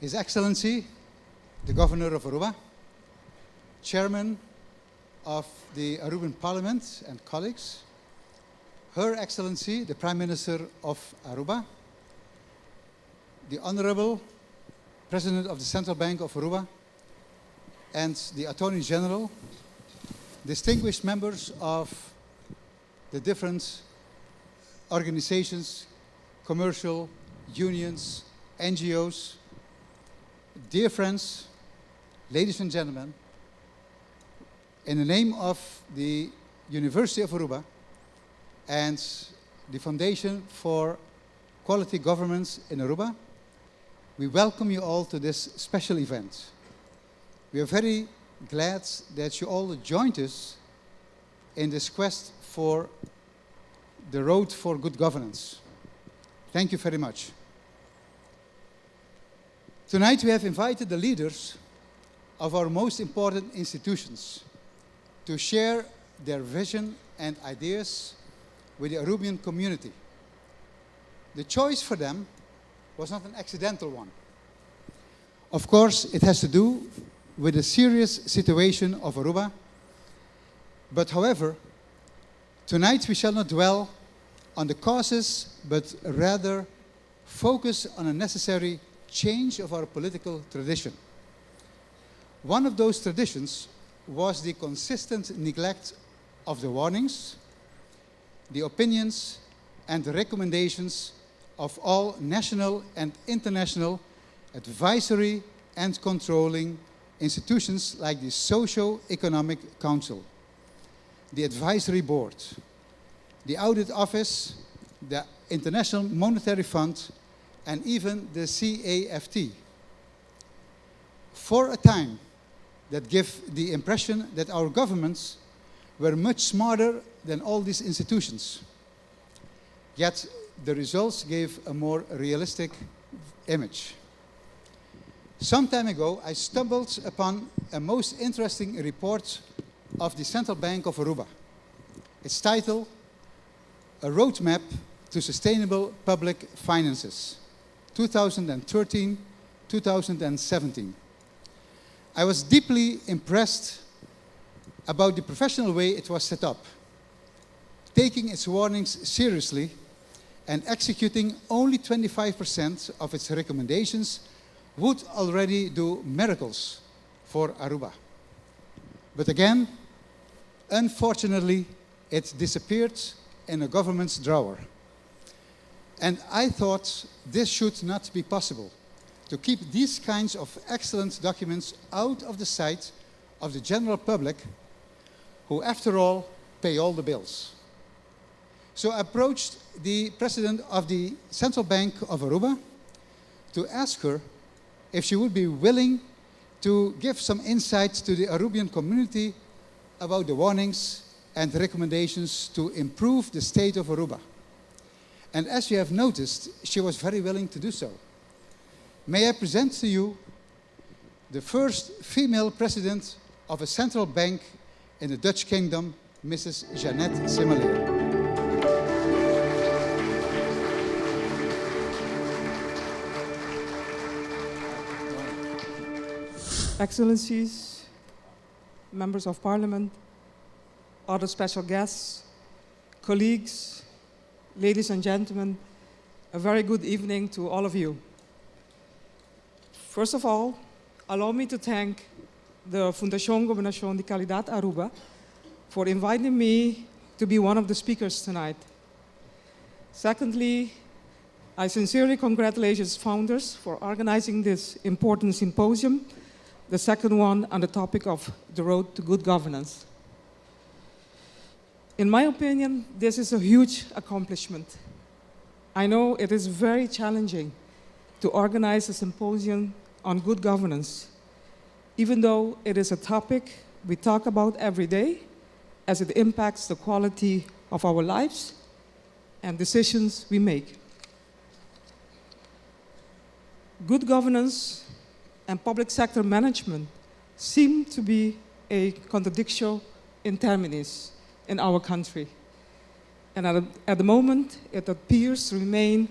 His Excellency, the Governor of Aruba, Chairman of the Aruban Parliament and colleagues, Her Excellency, the Prime Minister of Aruba, the Honorable President of the Central Bank of Aruba, and the Attorney General, distinguished members of the different organizations, commercial unions, NGOs, dear friends, ladies and gentlemen, in the name of the University of Aruba and the Foundation for Quality Governance in Aruba, we welcome you all to this special event. We are very glad that you all joined us in this quest for the road for good governance. Thank you very much. Tonight we have invited the leaders of our most important institutions to share their vision and ideas with the Arubian community. The choice for them was not an accidental one. Of course, it has to do with the serious situation of Aruba. But however, tonight we shall not dwell on the causes, but rather focus on a necessary change of our political tradition. One of those traditions was the consistent neglect of the warnings, the opinions, and the recommendations of all national and international advisory and controlling institutions like the Socio-Economic Council, the Advisory Board, the Audit Office, the International Monetary Fund, and even the CAFT. For a time, that gave the impression that our governments were much smarter than all these institutions. Yet the results gave a more realistic image. Some time ago, I stumbled upon a most interesting report of the Central Bank of Aruba. It's titled, A Roadmap to Sustainable Public Finances, 2013-2017. I was deeply impressed about the professional way it was set up, taking its warnings seriously and executing only 25% of its recommendations would already do miracles for Aruba. But again, unfortunately, it disappeared in a government's drawer. And I thought this should not be possible, to keep these kinds of excellent documents out of the sight of the general public, who after all pay all the bills. So I approached the president of the Central Bank of Aruba to ask her if she would be willing to give some insight to the Arubian community about the warnings and recommendations to improve the state of Aruba. And as you have noticed, she was very willing to do so. May I present to you the first female president of a central bank in the Dutch Kingdom, Mrs. Jeannette Simmerleer. Excellencies, members of parliament, other special guests, colleagues, ladies and gentlemen, a very good evening to all of you. First of all, allow me to thank the Fundación Gobernación de Calidad Aruba for inviting me to be one of the speakers tonight. Secondly, I sincerely congratulate its founders for organizing this important symposium, the second one on the topic of the road to good governance. In my opinion, this is a huge accomplishment. I know it is very challenging to organize a symposium on good governance, even though it is a topic we talk about every day as it impacts the quality of our lives and decisions we make. Good governance and public sector management seem to be a contradiction in terminis in our country. And at the moment, it appears to remain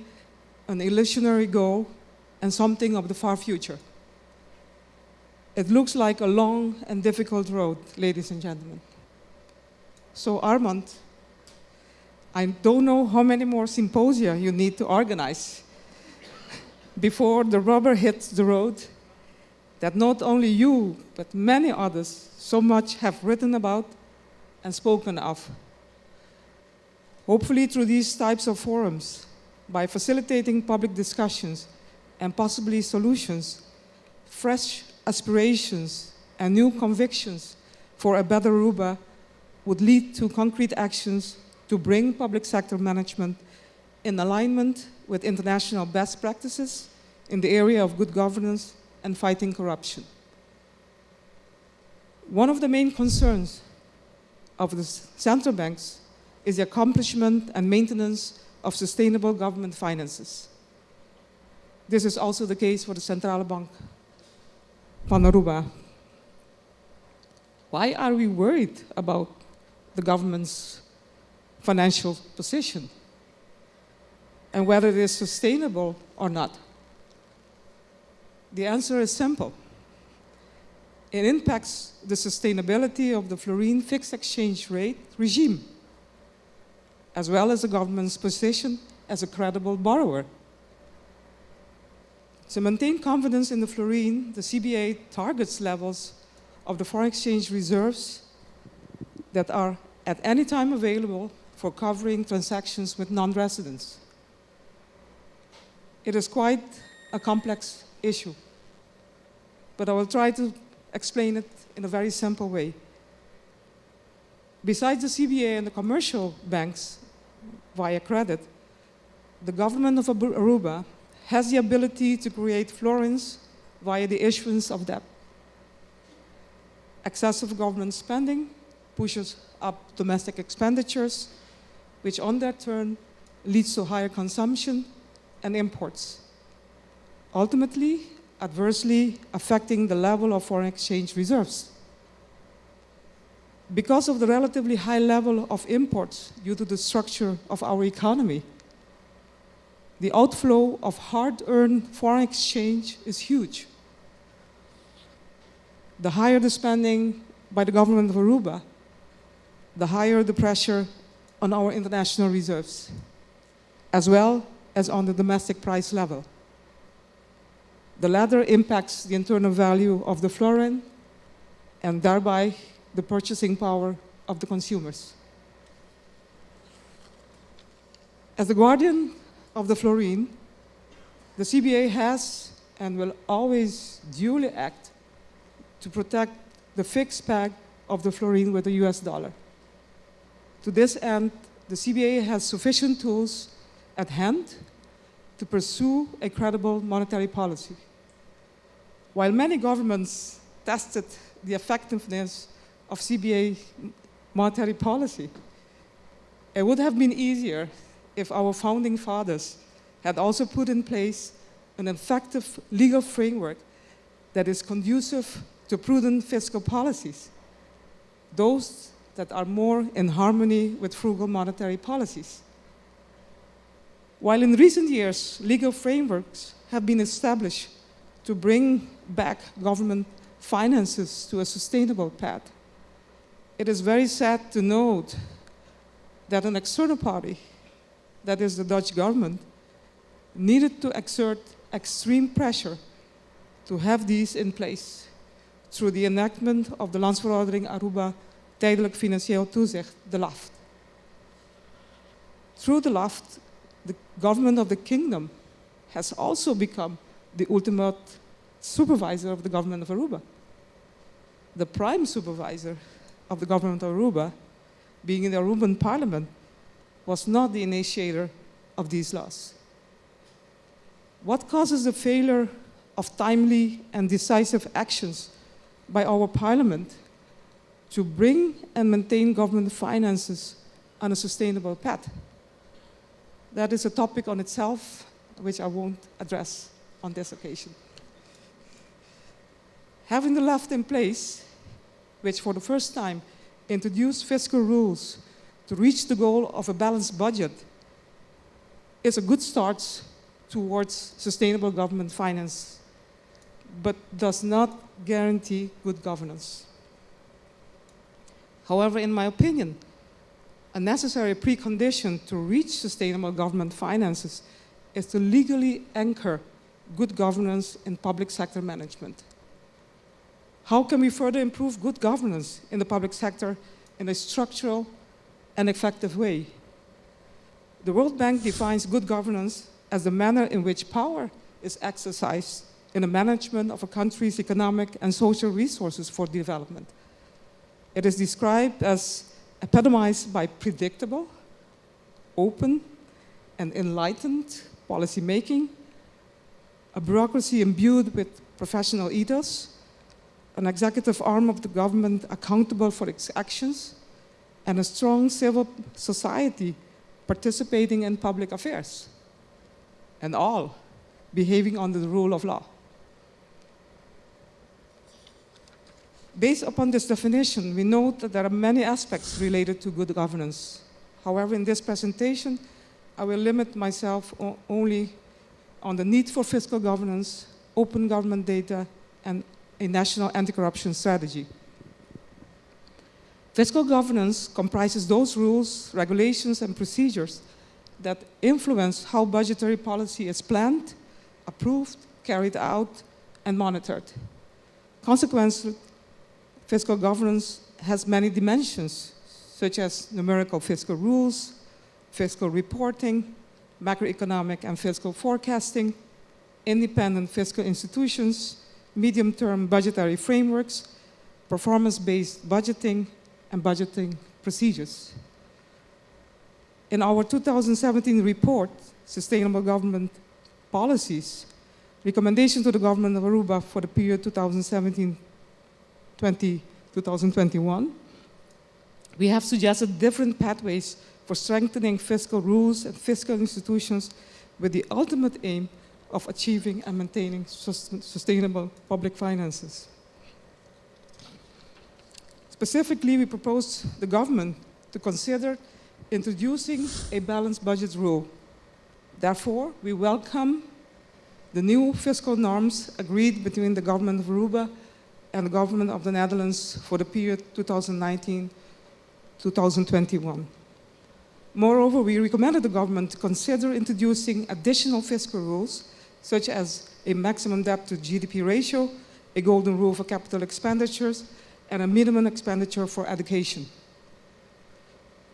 an illusionary goal and something of the far future. It looks like a long and difficult road, ladies and gentlemen. So Armand, I don't know how many more symposia you need to organize before the rubber hits the road that not only you, but many others so much have written about and spoken of. Hopefully through these types of forums, by facilitating public discussions and possibly solutions, fresh aspirations and new convictions for a better Aruba would lead to concrete actions to bring public sector management in alignment with international best practices in the area of good governance and fighting corruption. One of the main concerns of the central banks is the accomplishment and maintenance of sustainable government finances. This is also the case for the Centrale Bank van Aruba. Why are we worried about the government's financial position and whether it is sustainable or not? The answer is simple. It impacts the sustainability of the fluorine fixed exchange rate regime, as well as the government's position as a credible borrower. To maintain confidence in the fluorine, the CBA targets levels of the foreign exchange reserves that are at any time available for covering transactions with non-residents. It is quite a complex issue, but I will try to explain it in a very simple way. Besides the CBA and the commercial banks via credit, the government of Aruba has the ability to create florins via the issuance of debt. Excessive government spending pushes up domestic expenditures, which on their turn leads to higher consumption and imports, ultimately adversely affecting the level of foreign exchange reserves. Because of the relatively high level of imports due to the structure of our economy, the outflow of hard-earned foreign exchange is huge. The higher the spending by the government of Aruba, the higher the pressure on our international reserves, as well as on the domestic price level. The latter impacts the internal value of the florin and thereby the purchasing power of the consumers. As the guardian of the fluorine, the CBA has and will always duly act to protect the fixed peg of the fluorine with the US dollar. To this end, the CBA has sufficient tools at hand to pursue a credible monetary policy. While many governments tested the effectiveness of CBA monetary policy, it would have been easier if our founding fathers had also put in place an effective legal framework that is conducive to prudent fiscal policies, those that are more in harmony with frugal monetary policies. While in recent years, legal frameworks have been established to bring back government finances to a sustainable path, it is very sad to note that an external party, that is the Dutch government, needed to exert extreme pressure to have these in place through the enactment of the Landsverordening Aruba Tijdelijk Financieel Toezicht, the LAFT. Through the LAFT, the government of the kingdom has also become the ultimate supervisor of the government of Aruba. The prime supervisor of the government of Aruba, being in the Aruban parliament, was not the initiator of these laws. What causes the failure of timely and decisive actions by our parliament to bring and maintain government finances on a sustainable path? That is a topic on itself, which I won't address on this occasion. Having the left in place, which for the first time introduced fiscal rules to reach the goal of a balanced budget, is a good start towards sustainable government finance, but does not guarantee good governance. However, in my opinion, a necessary precondition to reach sustainable government finances is to legally anchor good governance in public sector management. How can we further improve good governance in the public sector in a structural and effective way? The World Bank defines good governance as the manner in which power is exercised in the management of a country's economic and social resources for development. It is described as epitomized by predictable, open, and enlightened policy making, a bureaucracy imbued with professional ethos, an executive arm of the government accountable for its actions, and a strong civil society participating in public affairs, and all behaving under the rule of law. Based upon this definition, we note that there are many aspects related to good governance. However, in this presentation, I will limit myself only on the need for fiscal governance, open government data, and a national anti-corruption strategy. Fiscal governance comprises those rules, regulations, and procedures that influence how budgetary policy is planned, approved, carried out, and monitored. Consequently, fiscal governance has many dimensions, such as numerical fiscal rules, fiscal reporting, macroeconomic and fiscal forecasting, independent fiscal institutions, medium-term budgetary frameworks, performance-based budgeting, and budgeting procedures. In our 2017 report, Sustainable Government Policies, recommendation to the government of Aruba for the period 2017-2021, we have suggested different pathways for strengthening fiscal rules and fiscal institutions with the ultimate aim of achieving and maintaining sustainable public finances. Specifically, we propose the government to consider introducing a balanced budget rule. Therefore, we welcome the new fiscal norms agreed between the government of Aruba and the government of the Netherlands for the period 2019-2021. Moreover, we recommended the government to consider introducing additional fiscal rules, such as a maximum debt to GDP ratio, a golden rule for capital expenditures, and a minimum expenditure for education.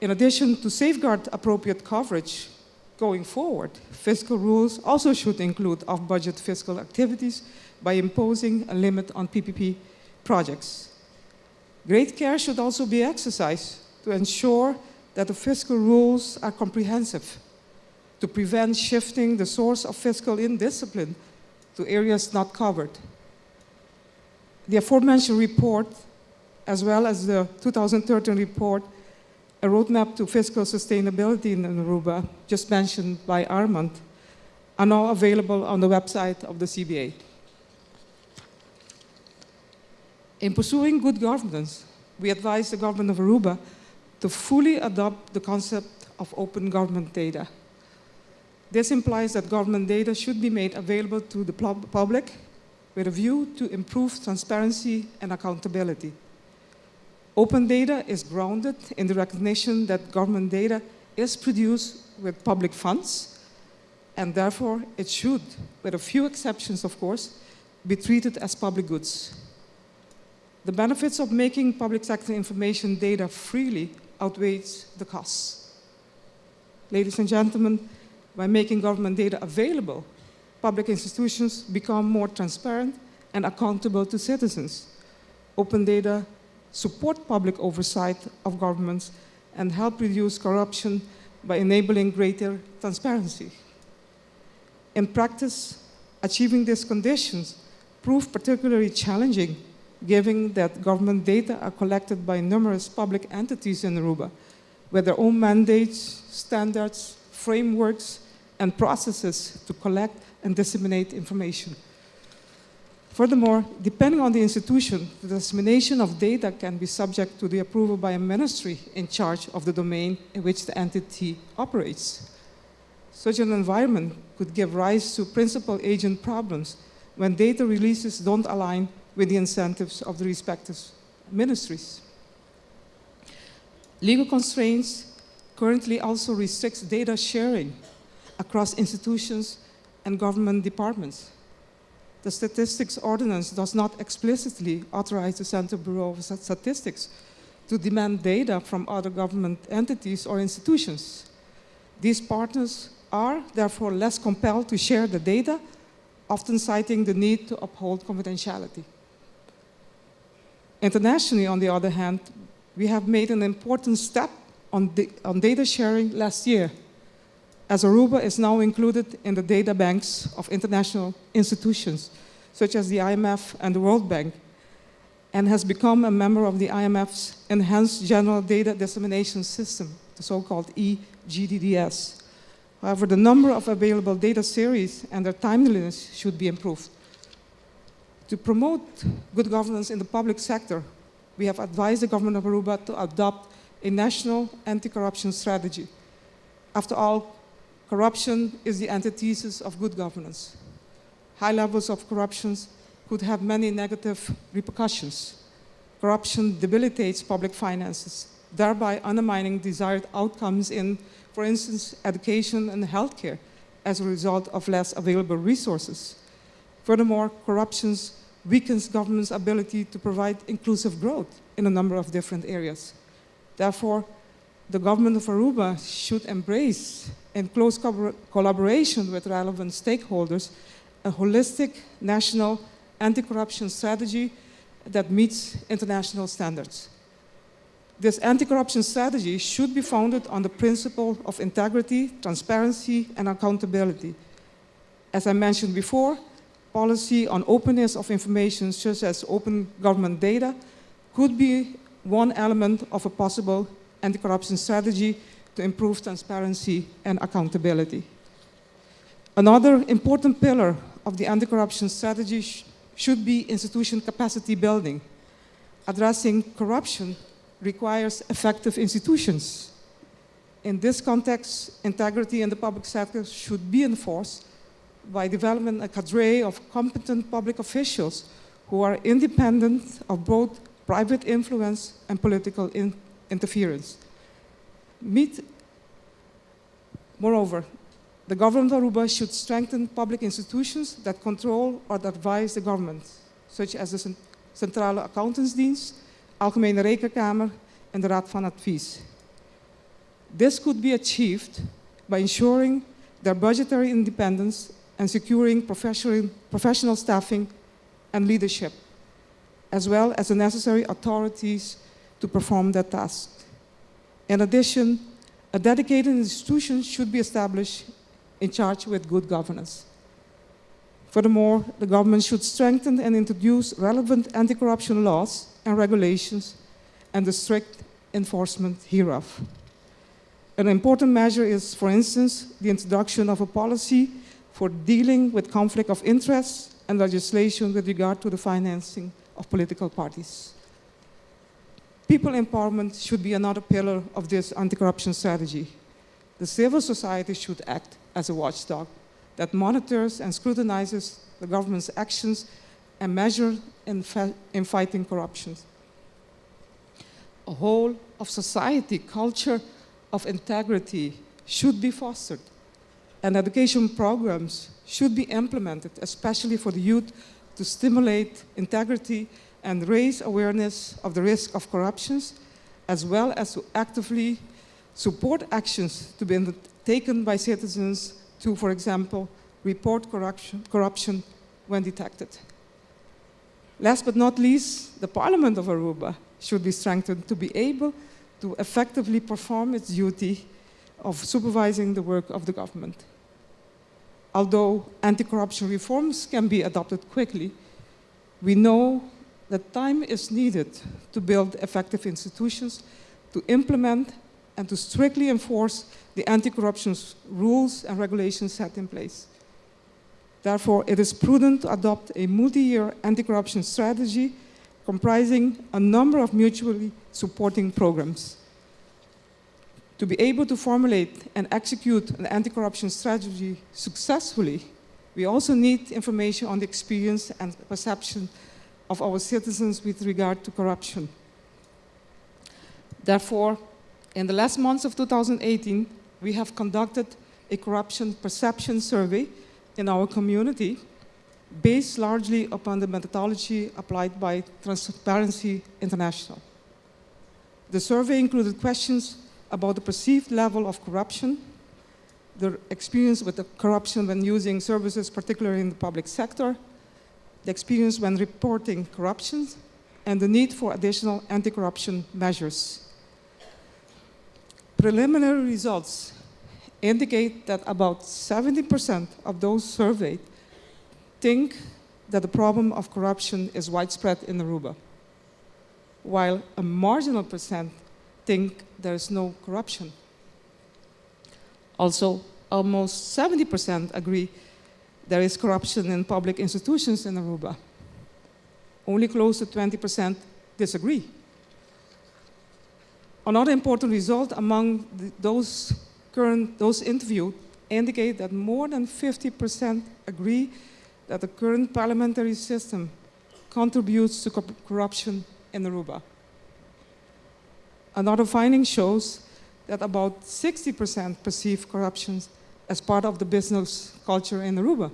In addition to safeguard appropriate coverage going forward, fiscal rules also should include off-budget fiscal activities by imposing a limit on PPP projects. Great care should also be exercised to ensure that the fiscal rules are comprehensive, to prevent shifting the source of fiscal indiscipline to areas not covered. The aforementioned report, as well as the 2013 report, A Roadmap to Fiscal Sustainability in Aruba, just mentioned by Armand, are now available on the website of the CBA. In pursuing good governance, we advise the government of Aruba to fully adopt the concept of open government data. This implies that government data should be made available to the public with a view to improve transparency and accountability. Open data is grounded in the recognition that government data is produced with public funds, and therefore it should, with a few exceptions of course, be treated as public goods. The benefits of making public sector information data freely outweighs the costs. Ladies and gentlemen, by making government data available, public institutions become more transparent and accountable to citizens. Open data support public oversight of governments and help reduce corruption by enabling greater transparency. In practice, achieving these conditions prove particularly challenging, given that government data are collected by numerous public entities in Aruba, with their own mandates, standards, frameworks, and processes to collect and disseminate information. Furthermore, depending on the institution, the dissemination of data can be subject to the approval by a ministry in charge of the domain in which the entity operates. Such an environment could give rise to principal-agent problems when data releases don't align with the incentives of the respective ministries. Legal constraints currently also restricts data sharing across institutions and government departments. The Statistics Ordinance does not explicitly authorize the Central Bureau of Statistics to demand data from other government entities or institutions. These partners are therefore less compelled to share the data, often citing the need to uphold confidentiality. Internationally, on the other hand, we have made an important step on data sharing last year, as Aruba is now included in the data banks of international institutions, such as the IMF and the World Bank, and has become a member of the IMF's Enhanced General Data Dissemination System, the so-called EGDDS. However, the number of available data series and their timeliness should be improved. To promote good governance in the public sector, we have advised the government of Aruba to adopt a national anti-corruption strategy. After all, corruption is the antithesis of good governance. High levels of corruption could have many negative repercussions. Corruption debilitates public finances, thereby undermining desired outcomes in, for instance, education and healthcare as a result of less available resources. Furthermore, corruption weakens government's ability to provide inclusive growth in a number of different areas. Therefore, the government of Aruba should embrace, in close collaboration with relevant stakeholders, a holistic national anti-corruption strategy that meets international standards. This anti-corruption strategy should be founded on the principle of integrity, transparency, and accountability. As I mentioned before, policy on openness of information, such as open government data, could be one element of a possible anti-corruption strategy to improve transparency and accountability. Another important pillar of the anti-corruption strategy should be institution capacity building. Addressing corruption requires effective institutions. In this context, integrity in the public sector should be enforced by developing a cadre of competent public officials who are independent of both private influence and political interference. Moreover, the government of Aruba should strengthen public institutions that control or that advise the government, such as the Centrale Accountantsdienst, Algemene Rekenkamer, and the Raad van Advies. This could be achieved by ensuring their budgetary independence and securing professional staffing and leadership, as well as the necessary authorities to perform their tasks. In addition, a dedicated institution should be established in charge with good governance. Furthermore, the government should strengthen and introduce relevant anti-corruption laws and regulations and the strict enforcement hereof. An important measure is, for instance, the introduction of a policy for dealing with conflict of interest and legislation with regard to the financing of political parties. People empowerment should be another pillar of this anti-corruption strategy. The civil society should act as a watchdog that monitors and scrutinizes the government's actions and measures in fighting corruption. A whole of society culture of integrity should be fostered, and education programs should be implemented, especially for the youth, to stimulate integrity and raise awareness of the risk of corruption, as well as to actively support actions to be taken by citizens to, for example, report corruption when detected. Last but not least, the Parliament of Aruba should be strengthened to be able to effectively perform its duty of supervising the work of the government. Although anti-corruption reforms can be adopted quickly, we know that time is needed to build effective institutions, to implement and to strictly enforce the anti-corruption rules and regulations set in place. Therefore, it is prudent to adopt a multi-year anti-corruption strategy comprising a number of mutually supporting programs. To be able to formulate and execute an anti-corruption strategy successfully, we also need information on the experience and perception of our citizens with regard to corruption. Therefore, in the last months of 2018, we have conducted a corruption perception survey in our community based largely upon the methodology applied by Transparency International. The survey included questions about the perceived level of corruption, the experience with the corruption when using services, particularly in the public sector, the experience when reporting corruption, and the need for additional anti-corruption measures. Preliminary results indicate that about 70% of those surveyed think that the problem of corruption is widespread in Aruba, while a marginal percent think there is no corruption. Also, almost 70% agree there is corruption in public institutions in Aruba. Only close to 20% disagree. Another important result among those interviewed indicate that more than 50% agree that the current parliamentary system contributes to corruption in Aruba. Another finding shows that about 60% perceive corruption as part of the business culture in Aruba.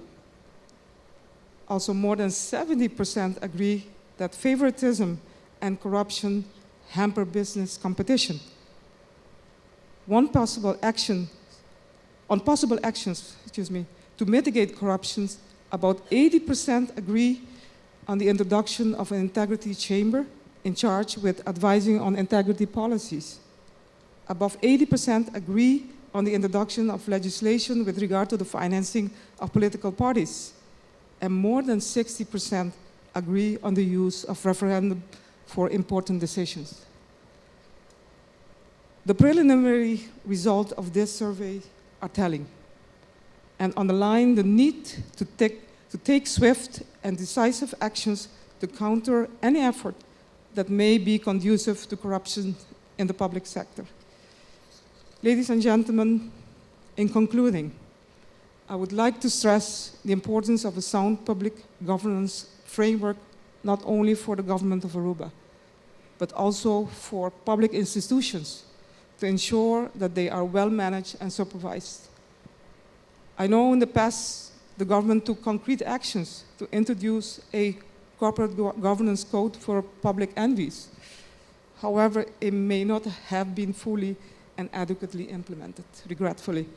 Also, more than 70% agree that favoritism and corruption hamper business competition. On possible actions to mitigate corruption, about 80% agree on the introduction of an integrity chamber in charge with advising on integrity policies. Above 80% agree on the introduction of legislation with regard to the financing of political parties. And more than 60% agree on the use of referendum for important decisions. The preliminary result of this survey are telling and underline the need to take swift and decisive actions to counter any effort that may be conducive to corruption in the public sector. Ladies and gentlemen, in concluding, I would like to stress the importance of a sound public governance framework, not only for the government of Aruba, but also for public institutions to ensure that they are well managed and supervised. I know in the past, the government took concrete actions to introduce a corporate governance code for public entities. However, it may not have been fully and adequately implemented, regretfully.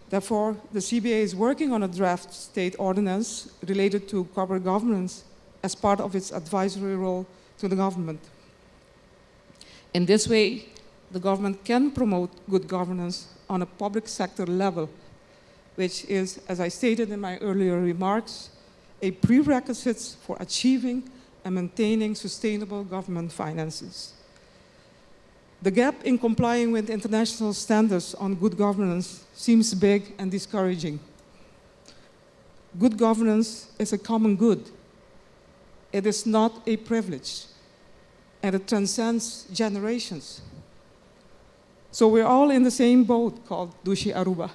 Therefore, the CBA is working on a draft state ordinance related to corporate governance as part of its advisory role to the government. In this way, the government can promote good governance on a public sector level, which is, as I stated in my earlier remarks, a prerequisite for achieving and maintaining sustainable government finances. The gap in complying with international standards on good governance seems big and discouraging. Good governance is a common good. It is not a privilege, and it transcends generations. So we're all in the same boat called Dushi Aruba.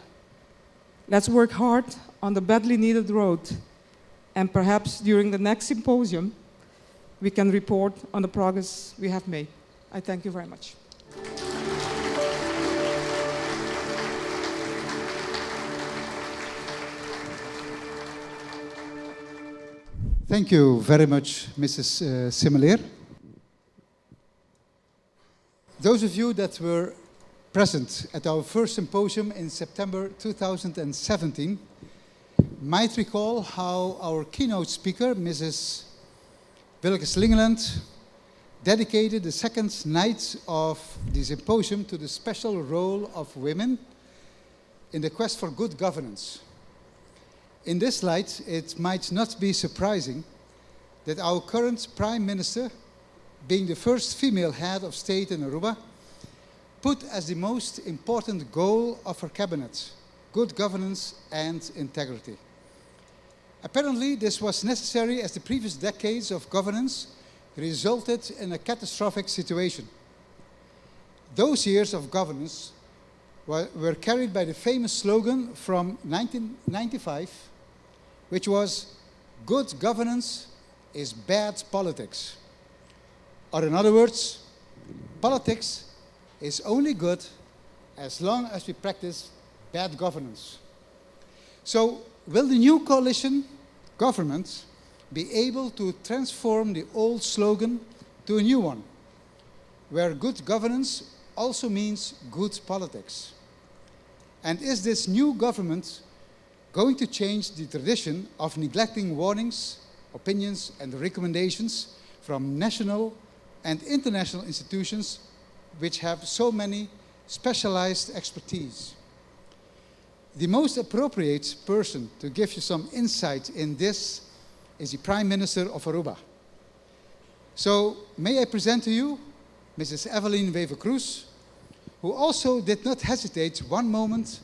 Let's work hard on the badly needed road, and perhaps during the next symposium, we can report on the progress we have made. I thank you very much. Thank you very much, Mrs. Simeleer. Those of you that were present at our first symposium in September 2017 might recall how our keynote speaker, Mrs. Wilkes Lingeland, dedicated the second night of the symposium to the special role of women in the quest for good governance. In this light, it might not be surprising that our current Prime Minister, being the first female head of state in Aruba, put as the most important goal of her cabinet good governance and integrity. Apparently, this was necessary as the previous decades of governance resulted in a catastrophic situation. Those years of governance were carried by the famous slogan from 1995, which was, "Good governance is bad politics." Or in other words, politics is only good as long as we practice bad governance. So, will the new coalition government be able to transform the old slogan to a new one, where good governance also means good politics? And is this new government going to change the tradition of neglecting warnings, opinions, and recommendations from national and international institutions which have so many specialized expertise? The most appropriate person to give you some insight in this is the Prime Minister of Aruba. So, may I present to you Mrs. Evelyn Wever-Cruz, who also did not hesitate one moment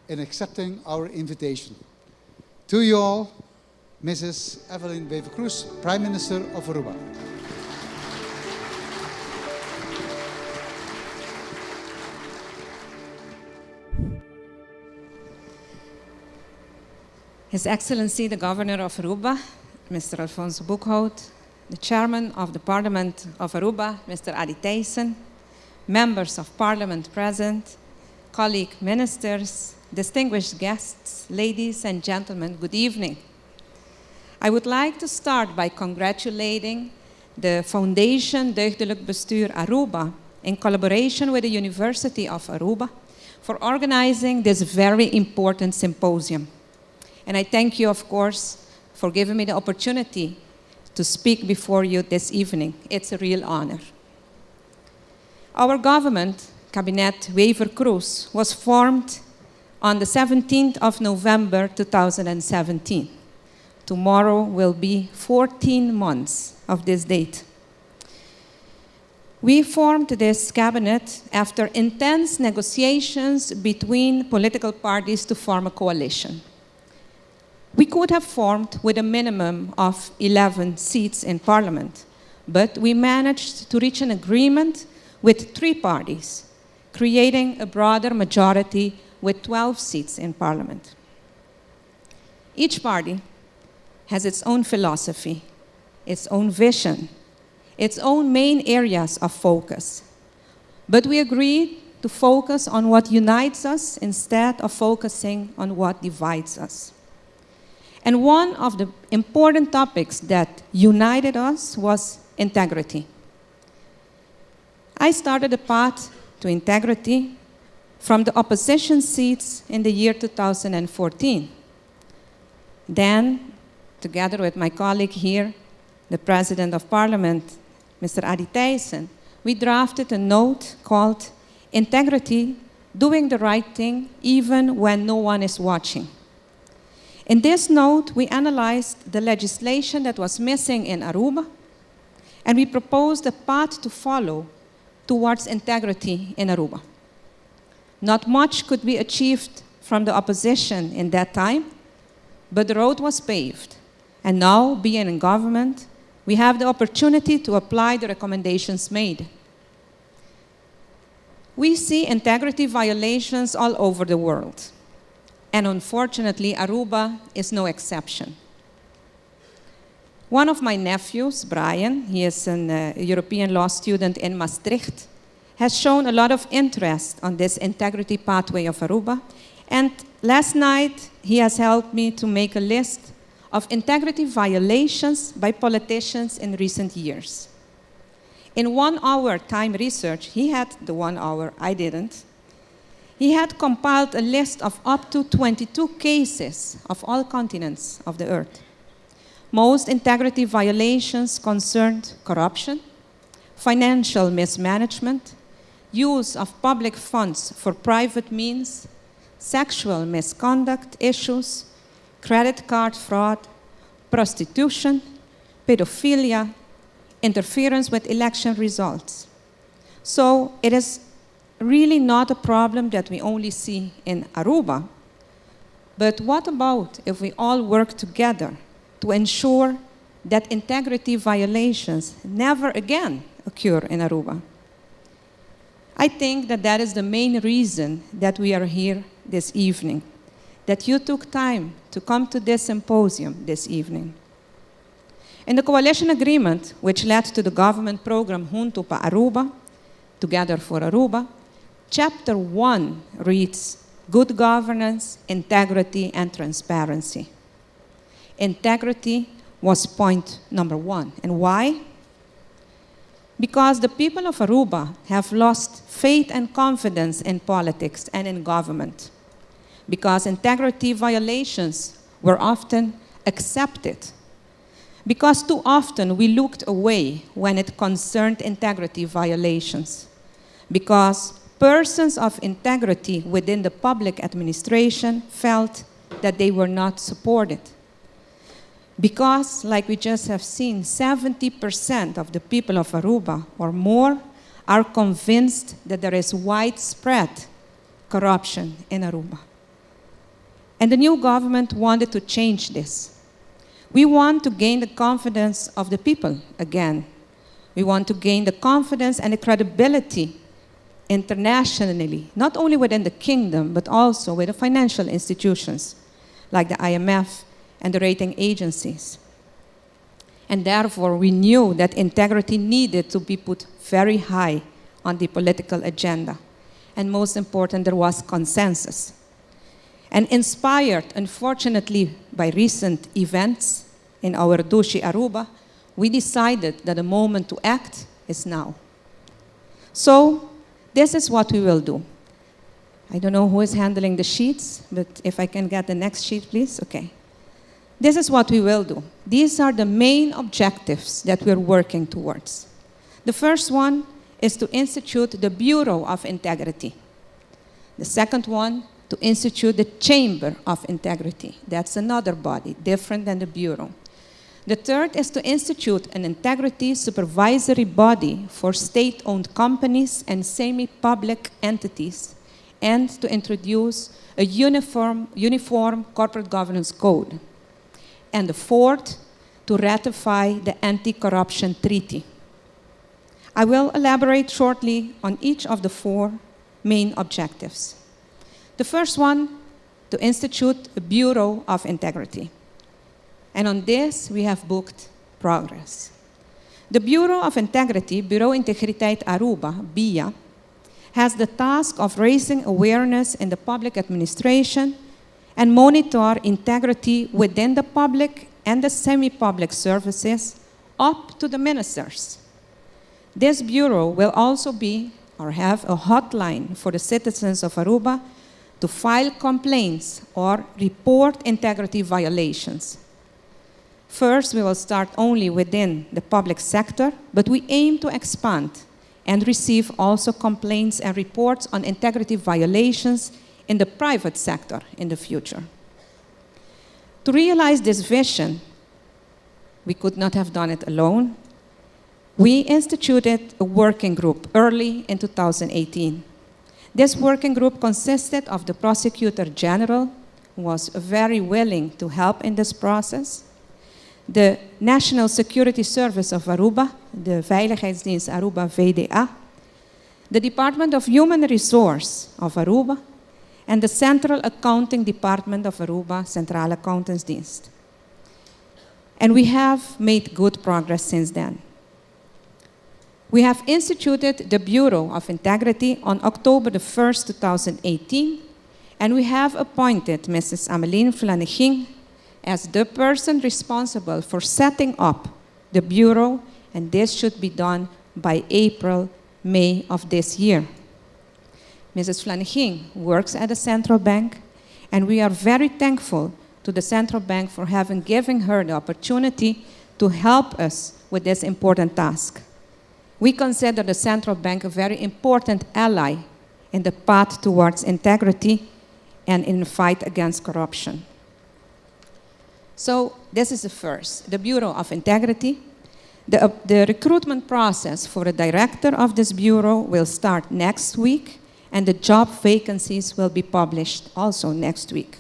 in accepting our invitation. To you all, Mrs. Evelyn Wever-Cruz, Prime Minister of Aruba. His Excellency the Governor of Aruba, Mr. Alfonso Boekhout, the Chairman of the Parliament of Aruba, Mr. Adi Thijssen, members of Parliament present, colleague ministers, distinguished guests, ladies and gentlemen, good evening. I would like to start by congratulating the Foundation Deugdelijk Bestuur Aruba in collaboration with the University of Aruba for organizing this very important symposium. And I thank you, of course, for giving me the opportunity to speak before you this evening. It's a real honor. Our government, Cabinet Wever-Cruz, was formed on the 17th of November 2017. Tomorrow will be 14 months of this date. We formed this cabinet after intense negotiations between political parties to form a coalition. We could have formed with a minimum of 11 seats in parliament, but we managed to reach an agreement with 3 parties, creating a broader majority with 12 seats in parliament. Each party has its own philosophy, its own vision, its own main areas of focus. But we agreed to focus on what unites us instead of focusing on what divides us. And one of the important topics that united us was integrity. I started a path to integrity from the opposition seats in the year 2014. Then, together with my colleague here, the President of Parliament, Mr. Adi Thijssen, we drafted a note called Integrity, Doing the Right Thing Even When No One is Watching. In this note, we analyzed the legislation that was missing in Aruba, and we proposed a path to follow towards integrity in Aruba. Not much could be achieved from the opposition in that time, but the road was paved. And now, being in government, we have the opportunity to apply the recommendations made. We see integrity violations all over the world. And unfortunately, Aruba is no exception. One of my nephews, Brian, he is a European law student in Maastricht, has shown a lot of interest on this integrity pathway of Aruba. And last night, he has helped me to make a list of integrity violations by politicians in recent years. In 1 hour time research, he had the 1 hour, I didn't. He had compiled a list of up to 22 cases of all continents of the earth. Most integrity violations concerned corruption, financial mismanagement, use of public funds for private means, sexual misconduct issues, credit card fraud, prostitution, pedophilia, interference with election results. So it is really not a problem that we only see in Aruba. But what about if we all work together to ensure that integrity violations never again occur in Aruba? I think that that is the main reason that we are here this evening, that you took time to come to this symposium this evening. In the coalition agreement, which led to the government program Junto pa Aruba, Together for Aruba, Chapter 1 reads, good governance, integrity, and transparency. Integrity was point number 1. And why? Because the people of Aruba have lost faith and confidence in politics and in government. Because integrity violations were often accepted. Because too often we looked away when it concerned integrity violations. Because persons of integrity within the public administration felt that they were not supported. Because, like we just have seen, 70% of the people of Aruba or more are convinced that there is widespread corruption in Aruba. And the new government wanted to change this. We want to gain the confidence of the people again. We want to gain the confidence and the credibility internationally, not only within the kingdom, but also with the financial institutions like the IMF and the rating agencies. And therefore, we knew that integrity needed to be put very high on the political agenda. And most important, there was consensus. And inspired, unfortunately, by recent events in our Dushi Aruba, we decided that the moment to act is now. So, this is what we will do. I don't know who is handling the sheets, but if I can get the next sheet, please. Okay. This is what we will do. These are the main objectives that we're working towards. The first one is to institute the Bureau of Integrity. The second one, to institute the Chamber of Integrity. That's another body, different than the Bureau. The third is to institute an integrity supervisory body for state-owned companies and semi-public entities, and to introduce a uniform corporate governance code. And the fourth, to ratify the anti-corruption treaty. I will elaborate shortly on each of the 4 main objectives. The first one, to institute a Bureau of Integrity. And on this, we have booked progress. The Bureau of Integrity, Bureau Integriteit Aruba, BIA, has the task of raising awareness in the public administration and monitor integrity within the public and the semi-public services up to the ministers. This bureau will also be or have a hotline for the citizens of Aruba to file complaints or report integrity violations. First, we will start only within the public sector, but we aim to expand and receive also complaints and reports on integrity violations in the private sector in the future. To realize this vision, we could not have done it alone. We instituted a working group early in 2018. This working group consisted of the Prosecutor General, who was very willing to help in this process, the National Security Service of Aruba, the Veiligheidsdienst Aruba VDA, the Department of Human Resource of Aruba, and the Central Accounting Department of Aruba, Centrale Accountantsdienst. And we have made good progress since then. We have instituted the Bureau of Integrity on October the 1st, 2018, and we have appointed Mrs. Ameline Flaneging as the person responsible for setting up the Bureau, and this should be done by April, May of this year. Mrs. Flaneging works at the central bank, and we are very thankful to the central bank for having given her the opportunity to help us with this important task. We consider the central bank a very important ally in the path towards integrity and in the fight against corruption. So this is the first, the Bureau of Integrity. The recruitment process for the director of this bureau will start next week, and the job vacancies will be published also next week.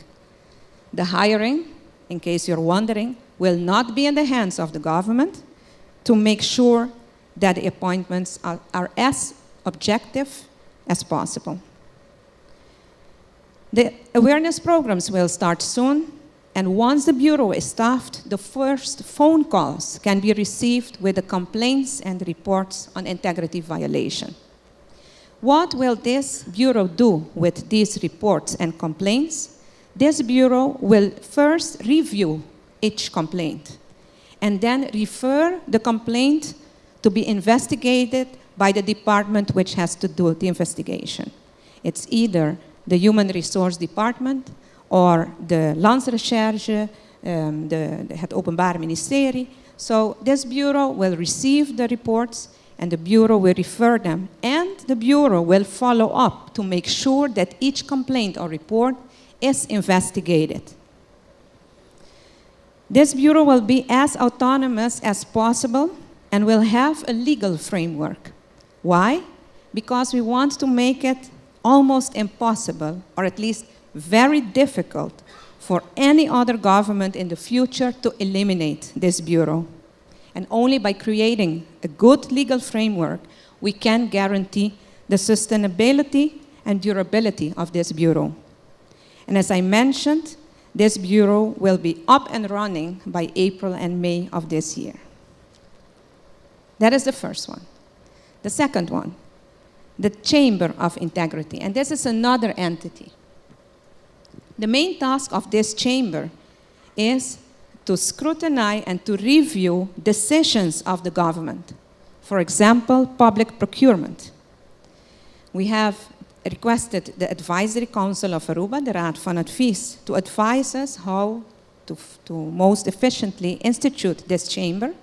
The hiring, in case you're wondering, will not be in the hands of the government to make sure that the appointments are as objective as possible. The awareness programs will start soon, and once the Bureau is staffed, the first phone calls can be received with the complaints and reports on integrity violation. What will this Bureau do with these reports and complaints? This Bureau will first review each complaint and then refer the complaint to be investigated by the department which has to do the investigation. It's either the Human Resource Department or de Landsrecherche, het Openbaar Ministerie. So this Bureau will receive the reports and the Bureau will refer them, and the Bureau will follow up to make sure that each complaint or report is investigated. This Bureau will be as autonomous as possible and will have a legal framework. Why? Because we want to make it almost impossible, or at least very difficult, for any other government in the future to eliminate this Bureau. And only by creating a good legal framework, we can guarantee the sustainability and durability of this Bureau. And as I mentioned, this Bureau will be up and running by April and May of this year. That is the first one. The second one, the Chamber of Integrity. And this is another entity. The main task of this chamber is to scrutinize and to review decisions of the government. For example, public procurement. We have requested the Advisory Council of Aruba, the Raad van Advies, to advise us how to most efficiently institute this chamber.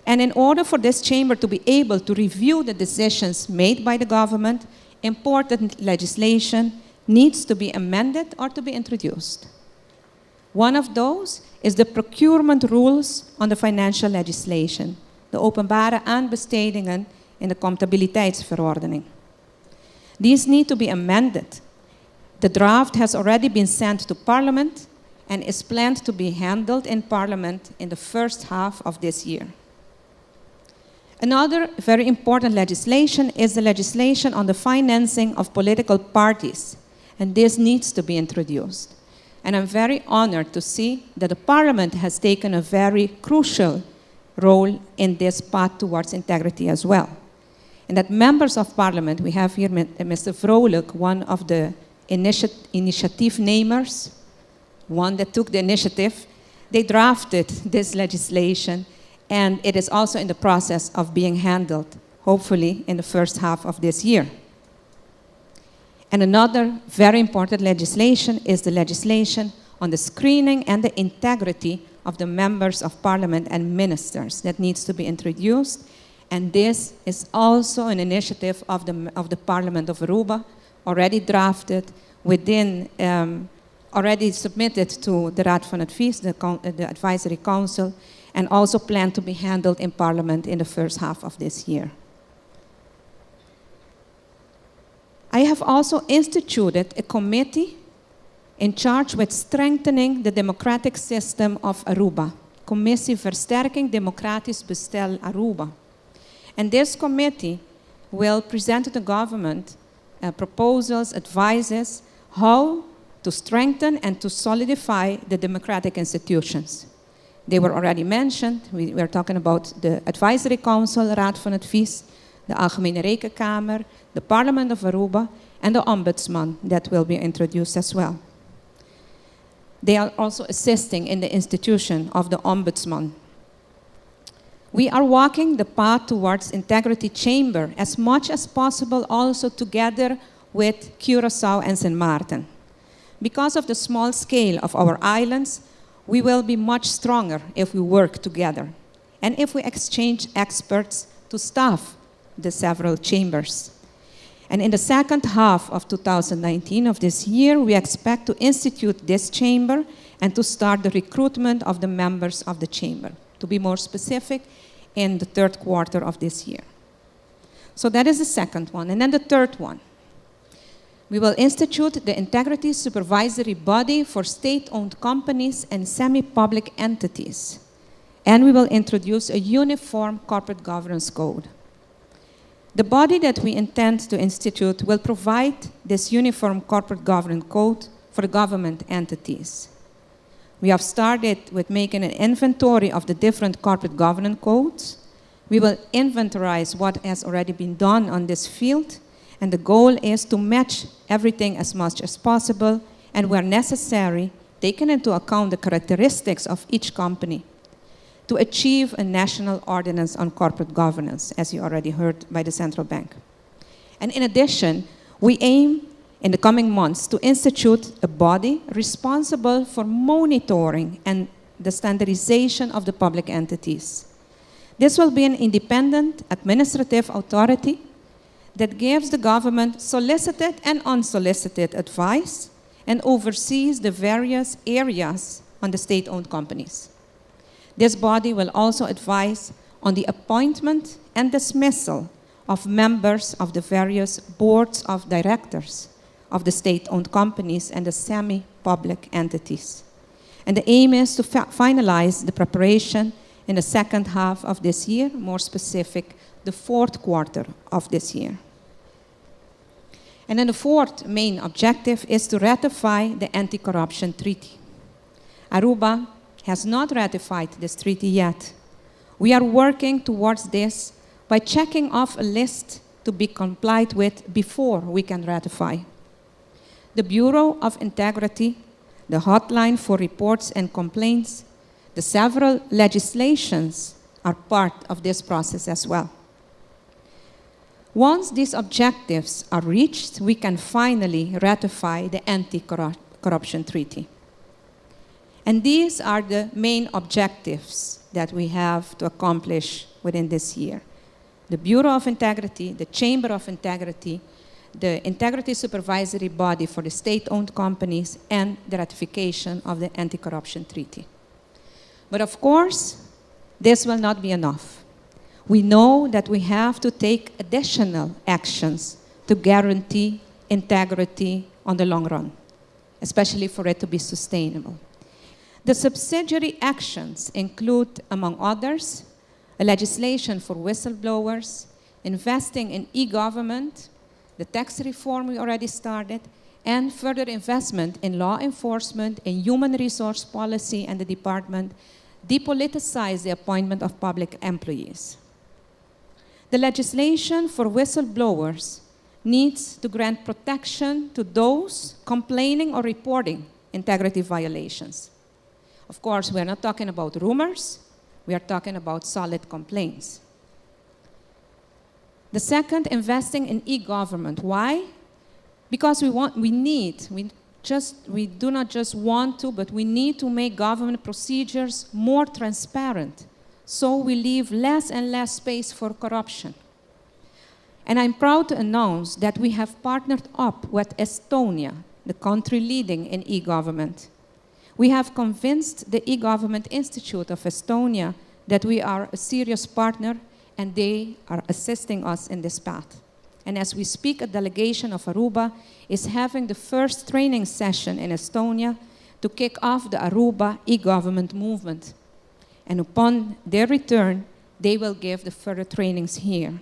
And in order for this chamber to be able to review the decisions made by the government, important legislation needs to be amended or to be introduced. One of those is the procurement rules on the financial legislation, de openbare aanbestedingen in de comptabiliteitsverordening. These need to be amended. The draft has already been sent to Parliament and is planned to be handled in Parliament in the first half of this year. Another very important legislation is the legislation on the financing of political parties, and this needs to be introduced. And I'm very honored to see that the Parliament has taken a very crucial role in this path towards integrity as well. And that members of Parliament, we have here Mr. Vrolijk, one of the initiative namers, one that took the initiative. They drafted this legislation, and it is also in the process of being handled, hopefully in the first half of this year. And another very important legislation is the legislation on the screening and the integrity of the members of Parliament and ministers that needs to be introduced. And this is also an initiative of the Parliament of Aruba, already drafted within, already submitted to the Raad van Advies, the Advisory Council, and also planned to be handled in Parliament in the first half of this year. I have also instituted a committee in charge with strengthening the democratic system of Aruba, Commissie Versterking Democratisch Bestel Aruba. And this committee will present to the government proposals, advices, how to strengthen and to solidify the democratic institutions. They were already mentioned. We were talking about the Advisory Council, Raad van Advies, the Algemene Rekenkamer, the Parliament of Aruba, and the Ombudsman that will be introduced as well. They are also assisting in the institution of the Ombudsman. We are walking the path towards Integrity Chamber as much as possible also together with Curaçao and St. Maarten. Because of the small scale of our islands, we will be much stronger if we work together and if we exchange experts to staff the several chambers. And in the second half of 2019 of this year, we expect to institute this chamber and to start the recruitment of the members of the chamber. To be more specific, in the third quarter of this year. So that is the second one. And then the third one. We will institute the Integrity Supervisory Body for state-owned companies and semi-public entities. And we will introduce a uniform corporate governance code. The body that we intend to institute will provide this uniform corporate governance code for government entities. We have started with making an inventory of the different corporate governance codes. We will inventorize what has already been done on this field, and the goal is to match everything as much as possible, and where necessary, taking into account the characteristics of each company to achieve a national ordinance on corporate governance, as you already heard by the central bank. And in addition, we aim in the coming months to institute a body responsible for monitoring and the standardization of the public entities. This will be an independent administrative authority that gives the government solicited and unsolicited advice and oversees the various areas on the state-owned companies. This body will also advise on the appointment and dismissal of members of the various boards of directors of the state-owned companies and the semi-public entities. And the aim is to finalize the preparation in the second half of this year, more specific, the fourth quarter of this year. And then the fourth main objective is to ratify the anti-corruption treaty. Aruba has not ratified this treaty yet. We are working towards this by checking off a list to be complied with before we can ratify. The Bureau of Integrity, the hotline for reports and complaints, the several legislations are part of this process as well. Once these objectives are reached, we can finally ratify the anti-corruption treaty. And these are the main objectives that we have to accomplish within this year. The Bureau of Integrity, the Chamber of Integrity, the Integrity Supervisory Body for the state-owned companies, and the ratification of the anti-corruption treaty. But of course, this will not be enough. We know that we have to take additional actions to guarantee integrity on the long run, especially for it to be sustainable. The subsidiary actions include, among others, a legislation for whistleblowers, investing in e-government, the tax reform we already started, and further investment in law enforcement, in human resource policy, and the department depoliticize the appointment of public employees. The legislation for whistleblowers needs to grant protection to those complaining or reporting integrity violations. Of course, we're not talking about rumors, we are talking about solid complaints. The second, investing in e-government. Why? Because we do not just want to, but we need to make government procedures more transparent, so we leave less and less space for corruption. And I'm proud to announce that we have partnered up with Estonia, the country leading in e-government. We have convinced the e-Government Institute of Estonia that we are a serious partner, and they are assisting us in this path. And as we speak, a delegation of Aruba is having the first training session in Estonia to kick off the Aruba e-government movement. And upon their return, they will give the further trainings here.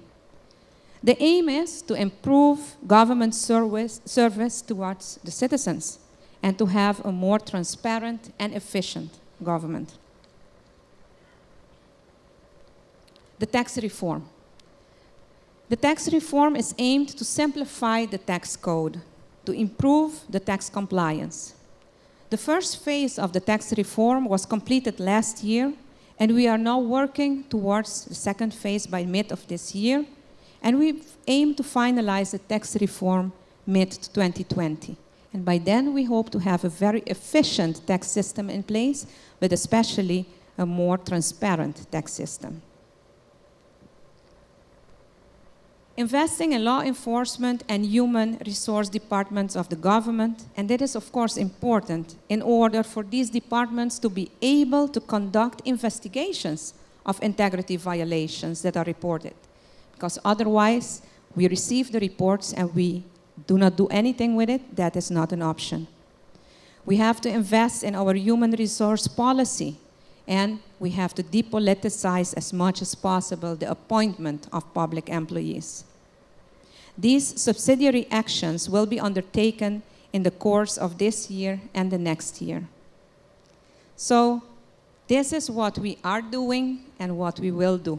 The aim is to improve government service towards the citizens and to have a more transparent and efficient government. The tax reform. The tax reform is aimed to simplify the tax code, to improve the tax compliance. The first phase of the tax reform was completed last year, and we are now working towards the second phase by mid of this year, and we aim to finalize the tax reform mid-2020. And by then, we hope to have a very efficient tax system in place, but especially a more transparent tax system. Investing in law enforcement and human resource departments of the government, and that is of course important in order for these departments to be able to conduct investigations of integrity violations that are reported. Because otherwise, we receive the reports and we do not do anything with it. That is not an option. We have to invest in our human resource policy, and we have to depoliticize as much as possible the appointment of public employees. These subsidiary actions will be undertaken in the course of this year and the next year. So, this is what we are doing and what we will do.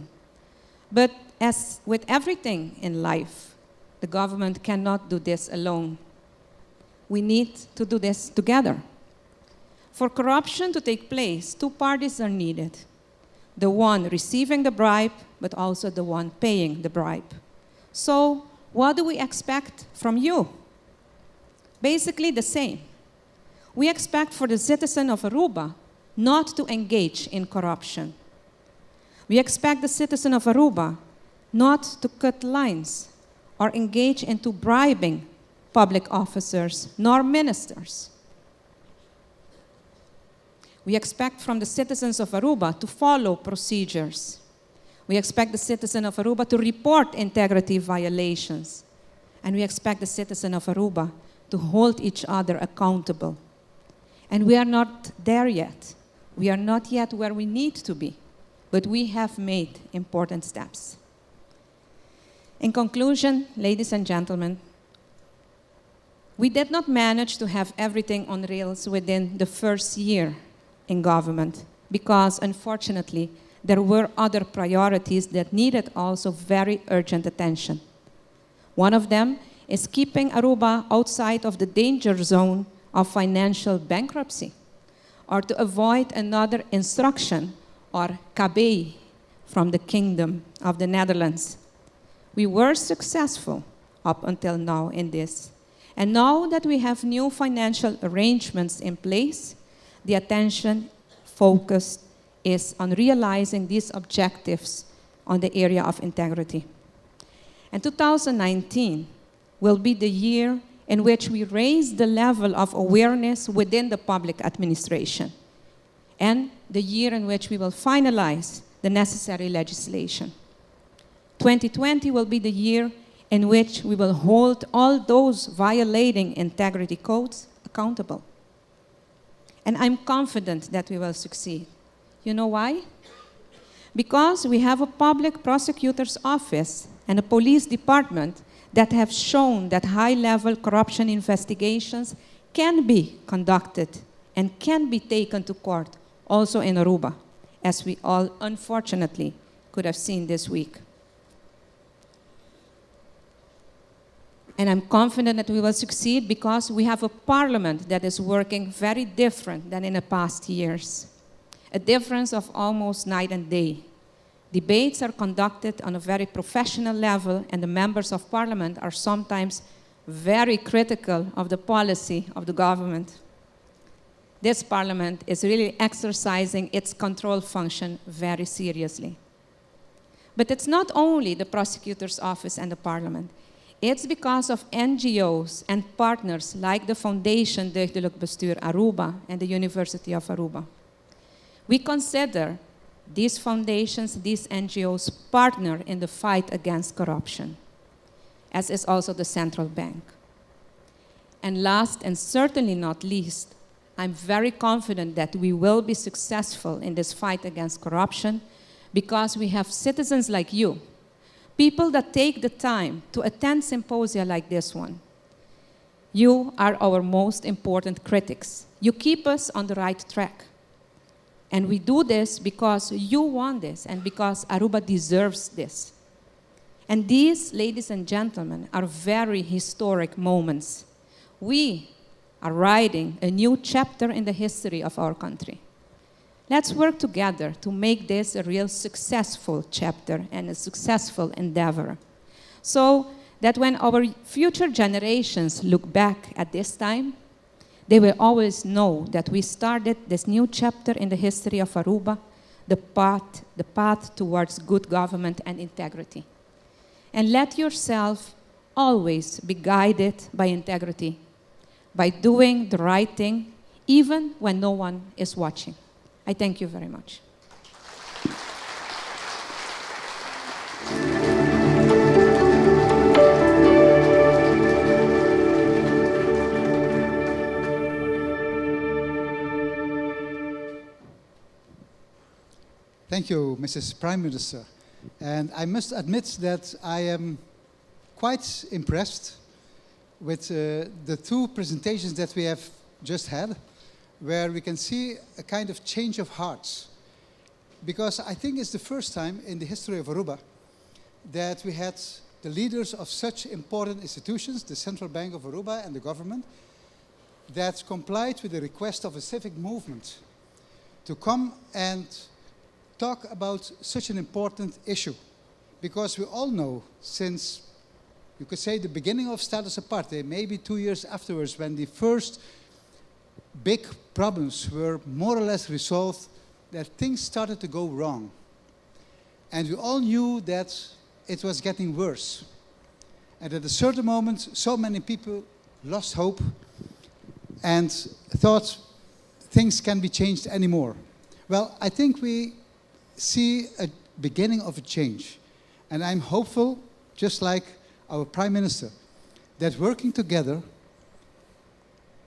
But as with everything in life, the government cannot do this alone. We need to do this together. For corruption to take place, two parties are needed. The one receiving the bribe, but also the one paying the bribe. So, what do we expect from you? Basically the same. We expect for the citizen of Aruba not to engage in corruption. We expect the citizen of Aruba not to cut lines or engage into bribing public officers nor ministers. We expect from the citizens of Aruba to follow procedures. We expect the citizen of Aruba to report integrity violations. And we expect the citizen of Aruba to hold each other accountable. And we are not there yet. We are not yet where we need to be, but we have made important steps. In conclusion, ladies and gentlemen, we did not manage to have everything on rails within the first year in government because, unfortunately, there were other priorities that needed also very urgent attention. One of them is keeping Aruba outside of the danger zone of financial bankruptcy, or to avoid another instruction or kabay from the Kingdom of the Netherlands. We were successful up until now in this. And now that we have new financial arrangements in place, the attention focus is on realizing these objectives on the area of integrity. And 2019 will be the year in which we raise the level of awareness within the public administration, and the year in which we will finalize the necessary legislation. 2020 will be the year in which we will hold all those violating integrity codes accountable. And I'm confident that we will succeed. You know why? Because we have a public prosecutor's office and a police department that have shown that high-level corruption investigations can be conducted and can be taken to court also in Aruba, as we all unfortunately could have seen this week. And I'm confident that we will succeed because we have a parliament that is working very different than in the past years. A difference of almost night and day. Debates are conducted on a very professional level, and the members of parliament are sometimes very critical of the policy of the government. This parliament is really exercising its control function very seriously. But it's not only the prosecutor's office and the parliament. It's because of NGOs and partners like the Foundation Deugdelijk Bestuur Aruba and the University of Aruba. We consider these foundations, these NGOs partner in the fight against corruption, as is also the central bank. And last and certainly not least, I'm very confident that we will be successful in this fight against corruption because we have citizens like you, people that take the time to attend symposia like this one. You are our most important critics. You keep us on the right track. And we do this because you want this and because Aruba deserves this. And these, ladies and gentlemen, are very historic moments. We are writing a new chapter in the history of our country. Let's work together to make this a real successful chapter and a successful endeavor, so that when our future generations look back at this time, they will always know that we started this new chapter in the history of Aruba, the path towards good government and integrity. And let yourself always be guided by integrity, by doing the right thing, even when no one is watching. I thank you very much. Thank you, Mrs. Prime Minister. And I must admit that I am quite impressed with the two presentations that we have just had, where we can see a kind of change of hearts. Because I think it's the first time in the history of Aruba that we had the leaders of such important institutions, the Central Bank of Aruba and the government, that complied with the request of a civic movement to come and talk about such an important issue. Because we all know, since, you could say, the beginning of status aparte, maybe 2 years afterwards, when the first big problems were more or less resolved, that things started to go wrong. And we all knew that it was getting worse. And at a certain moment, so many people lost hope and thought things can't be changed anymore. Well, I think we see a beginning of a change. And I'm hopeful, just like our Prime Minister, that working together,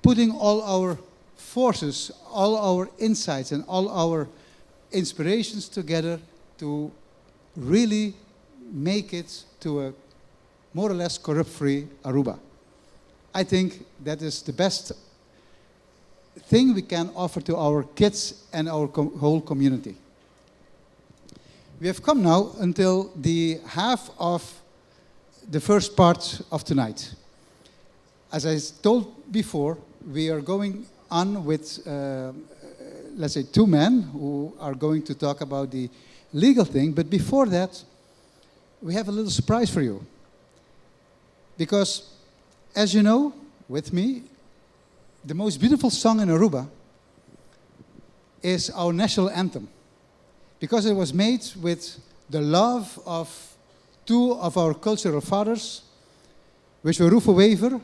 putting all our forces, all our insights and all our inspirations together to really make it to a more or less corrupt-free Aruba. I think that is the best thing we can offer to our kids and our whole community. We have come now until the half of the first part of tonight. As I told before, we are going on with, let's say, 2 men who are going to talk about the legal thing. But before that, we have a little surprise for you. Because, as you know, with me, the most beautiful song in Aruba is our national anthem. Because it was made with the love of 2 of our cultural fathers, which were Rufo Wever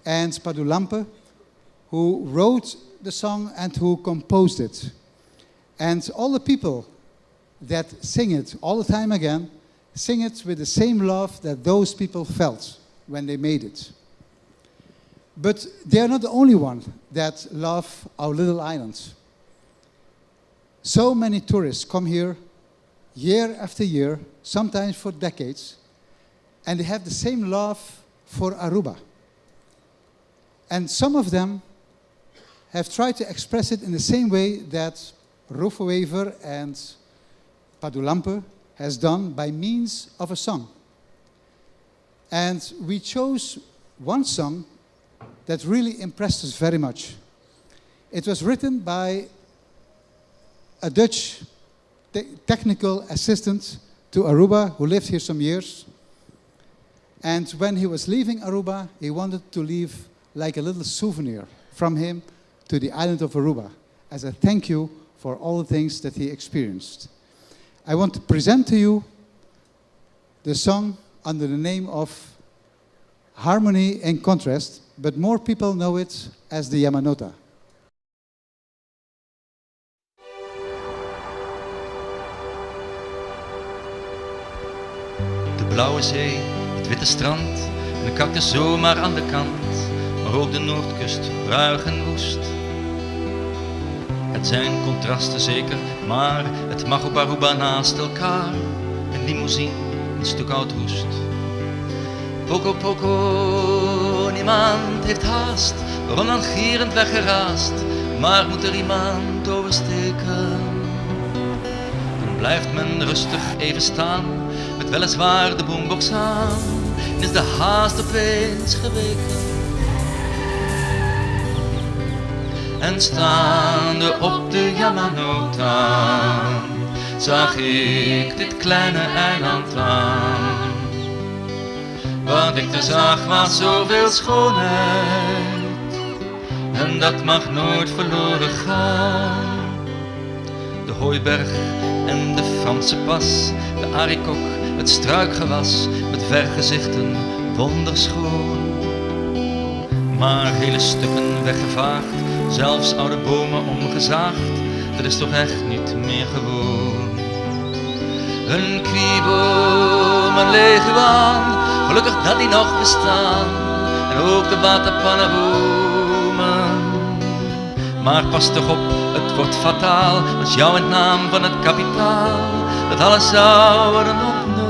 and Spadulampe, who wrote the song and who composed it. And all the people that sing it all the time again, sing it with the same love that those people felt when they made it. But they are not the only ones that love our little islands. So many tourists come here year after year, sometimes for decades, and they have the same love for Aruba. And some of them have tried to express it in the same way that Rufo Wever and Spadulampe has done by means of a song. And we chose one song that really impressed us very much. It was written by a Dutch technical assistant to Aruba who lived here some years. And when he was leaving Aruba, he wanted to leave like a little souvenir from him to the island of Aruba as a thank you for all the things that he experienced. I want to present to you the song under the name of Harmony and Contrast, but more people know it as the Yamanota. De blauwe zee, het witte strand, en de cactus zomaar aan de kant, maar ook de noordkust, ruig en woest. Het zijn contrasten zeker, maar het mag op Aruba naast elkaar. Een limousine, een stuk oud roest. Poco poco, niemand heeft haast, rondangerend weggeraast, maar moet er iemand oversteken. Dan blijft men rustig even staan, met weliswaar de boombox aan, en is de haast opeens geweken. En staande op de Yamanota zag ik dit kleine eiland aan. Wat ik er zag was zoveel schoonheid, en dat mag nooit verloren gaan. De hooiberg en de Franse pas, de arikok, het struikgewas, met vergezichten wonderschoon. Maar hele stukken weggevaagd, zelfs oude bomen omgezaagd, dat is toch echt niet meer gewoon. Een kwieboom, een leguaan, gelukkig dat die nog bestaan, en ook de waterpannenbomen. Maar pas toch op, het wordt fataal, als jou in naam van het kapitaal dat alles zou worden ontnomen.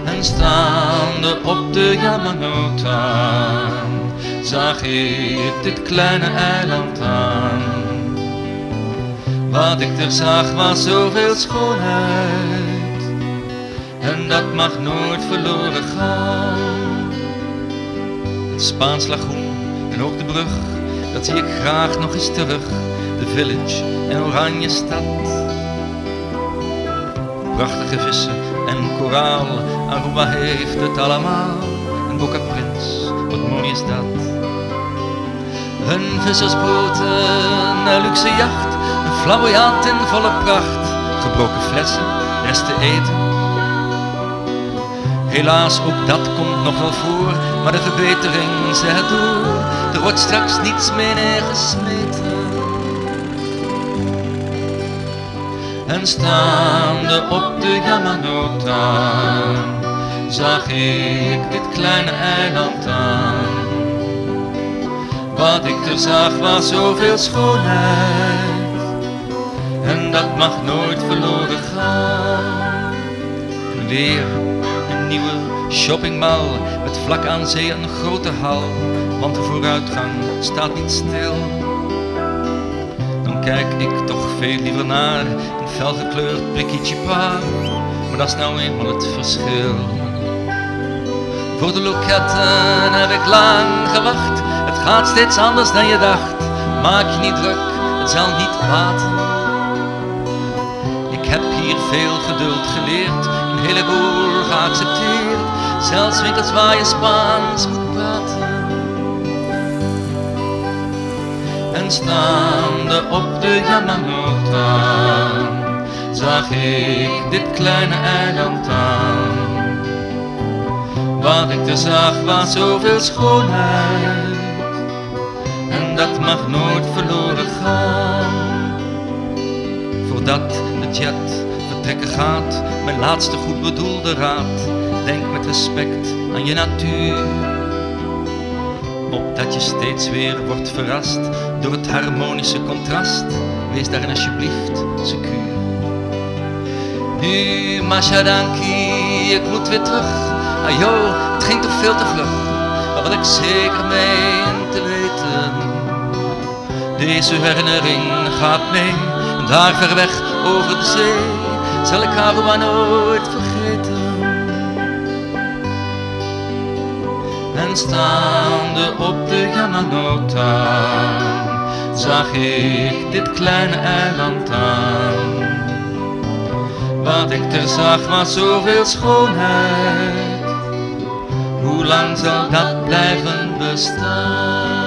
En staande op de Yamanota zag ik dit kleine eiland aan. Wat ik er zag was zoveel schoonheid, en dat mag nooit verloren gaan. Het Spaans lagoen en ook de brug, dat zie ik graag nog eens terug. De village en oranje stad, prachtige vissen en koraal. Aruba heeft het allemaal, en Boca Prins, wat mooi is dat. Hun vissersboten, een luxe jacht, een flamboyant in volle pracht. Gebroken flessen, resten eten. Helaas, ook dat komt nog wel voor, maar de verbetering zet door. Er wordt straks niets meer neergesmeten. En staande op de Yamanota zag ik dit kleine eiland aan. Wat ik er zag was zoveel schoonheid, en dat mag nooit verloren gaan. En weer een nieuwe shoppingmall met vlak aan zee een grote hal, want de vooruitgang staat niet stil. Dan kijk ik toch veel liever naar een felgekleurd Prikichipa, maar dat is nou eenmaal het verschil. Voor de loketten heb ik lang gewacht, het gaat steeds anders dan je dacht. Maak je niet druk, het zal niet baten. Ik heb hier veel geduld geleerd, een heleboel geaccepteerd, zelfs winkels waar je Spaans moet praten. En staande op de Yamanota zag ik dit kleine eiland aan. Wat ik er zag was zoveel schoonheid, en dat mag nooit verloren gaan. Voordat de jet vertrekken gaat, mijn laatste goed bedoelde raad: denk met respect aan je natuur, opdat je steeds weer wordt verrast door het harmonische contrast. Wees daarin alsjeblieft secuur. Nu, Mashadanki, ik moet weer terug. Ajo, het ging toch veel te vlug. Maar wat ik zeker meen te weten, deze herinnering gaat mee. En daar ver weg over de zee zal ik Aruba nooit vergeten. En staande op de Yamanota zag ik dit kleine eiland aan. Wat ik er zag was zoveel schoonheid, hoe lang zal dat blijven bestaan?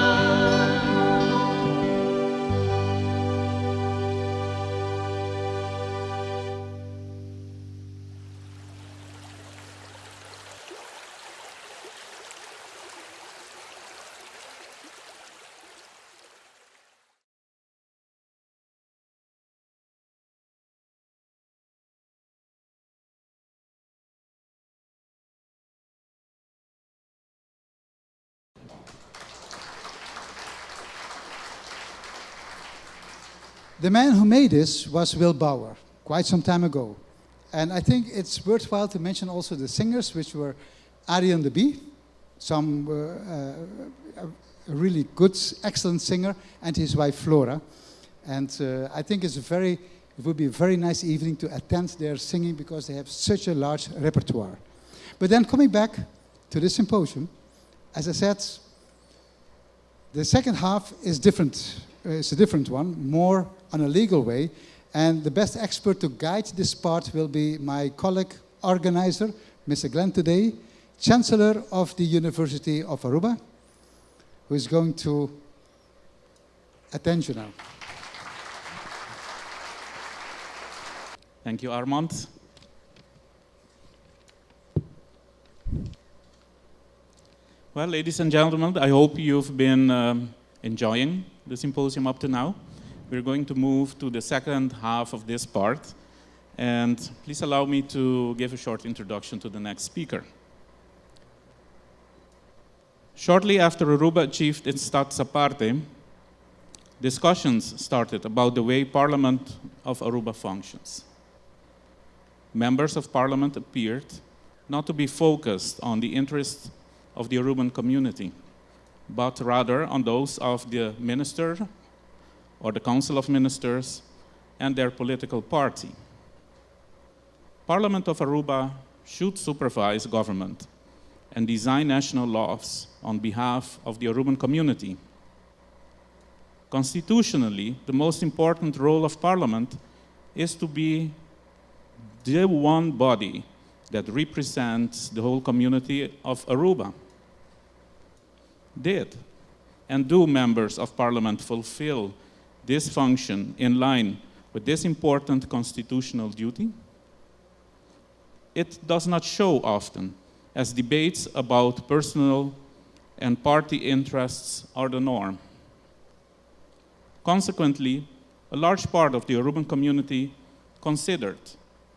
The man who made this was Will Bauer, quite some time ago. And I think it's worthwhile to mention also the singers, which were Arjen de Bie, some a really good, excellent singer, and his wife Flora. And I think it would be a very nice evening to attend their singing because they have such a large repertoire. But then coming back to this symposium, as I said, the second half is different. It's a different one, more on a legal way. And the best expert to guide this part will be my colleague, organizer, Mr. Glenn Today, Chancellor of the University of Aruba, who is going to attend you now. Thank you, Armand. Well, ladies and gentlemen, I hope you've been enjoying the symposium up to now. We're going to move to the second half of this part. And please allow me to give a short introduction to the next speaker. Shortly after Aruba achieved its status aparte, discussions started about the way Parliament of Aruba functions. Members of Parliament appeared not to be focused on the interests of the Aruban community, but rather on those of the minister or the Council of Ministers and their political party. Parliament of Aruba should supervise government and design national laws on behalf of the Aruban community. Constitutionally, the most important role of Parliament is to be the one body that represents the whole community of Aruba. Did and do members of Parliament fulfill this function in line with this important constitutional duty? It does not show often, as debates about personal and party interests are the norm. Consequently, a large part of the Aruban community considered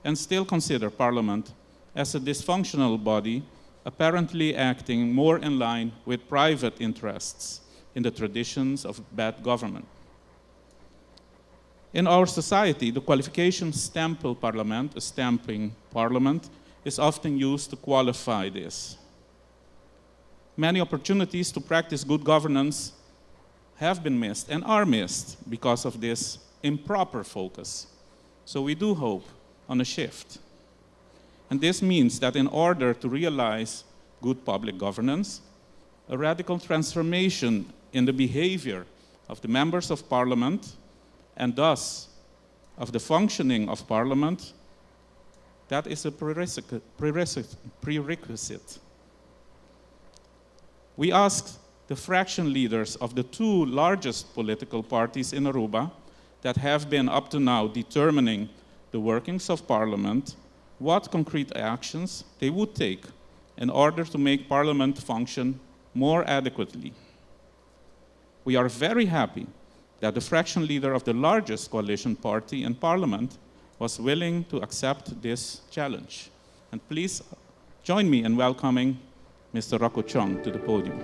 and still consider Parliament as a dysfunctional body, apparently acting more in line with private interests in the traditions of bad government. In our society, the qualification stempel parliament, a stamping parliament, is often used to qualify this. Many opportunities to practice good governance have been missed and are missed because of this improper focus. So we do hope on a shift. And this means that in order to realize good public governance, a radical transformation in the behavior of the members of Parliament and thus of the functioning of Parliament, that is a prerequisite. We asked the fraction leaders of the two largest political parties in Aruba that have been up to now determining the workings of Parliament what concrete actions they would take in order to make Parliament function more adequately. We are very happy that the fraction leader of the largest coalition party in Parliament was willing to accept this challenge. And please join me in welcoming Mr. Rocco Chong to the podium.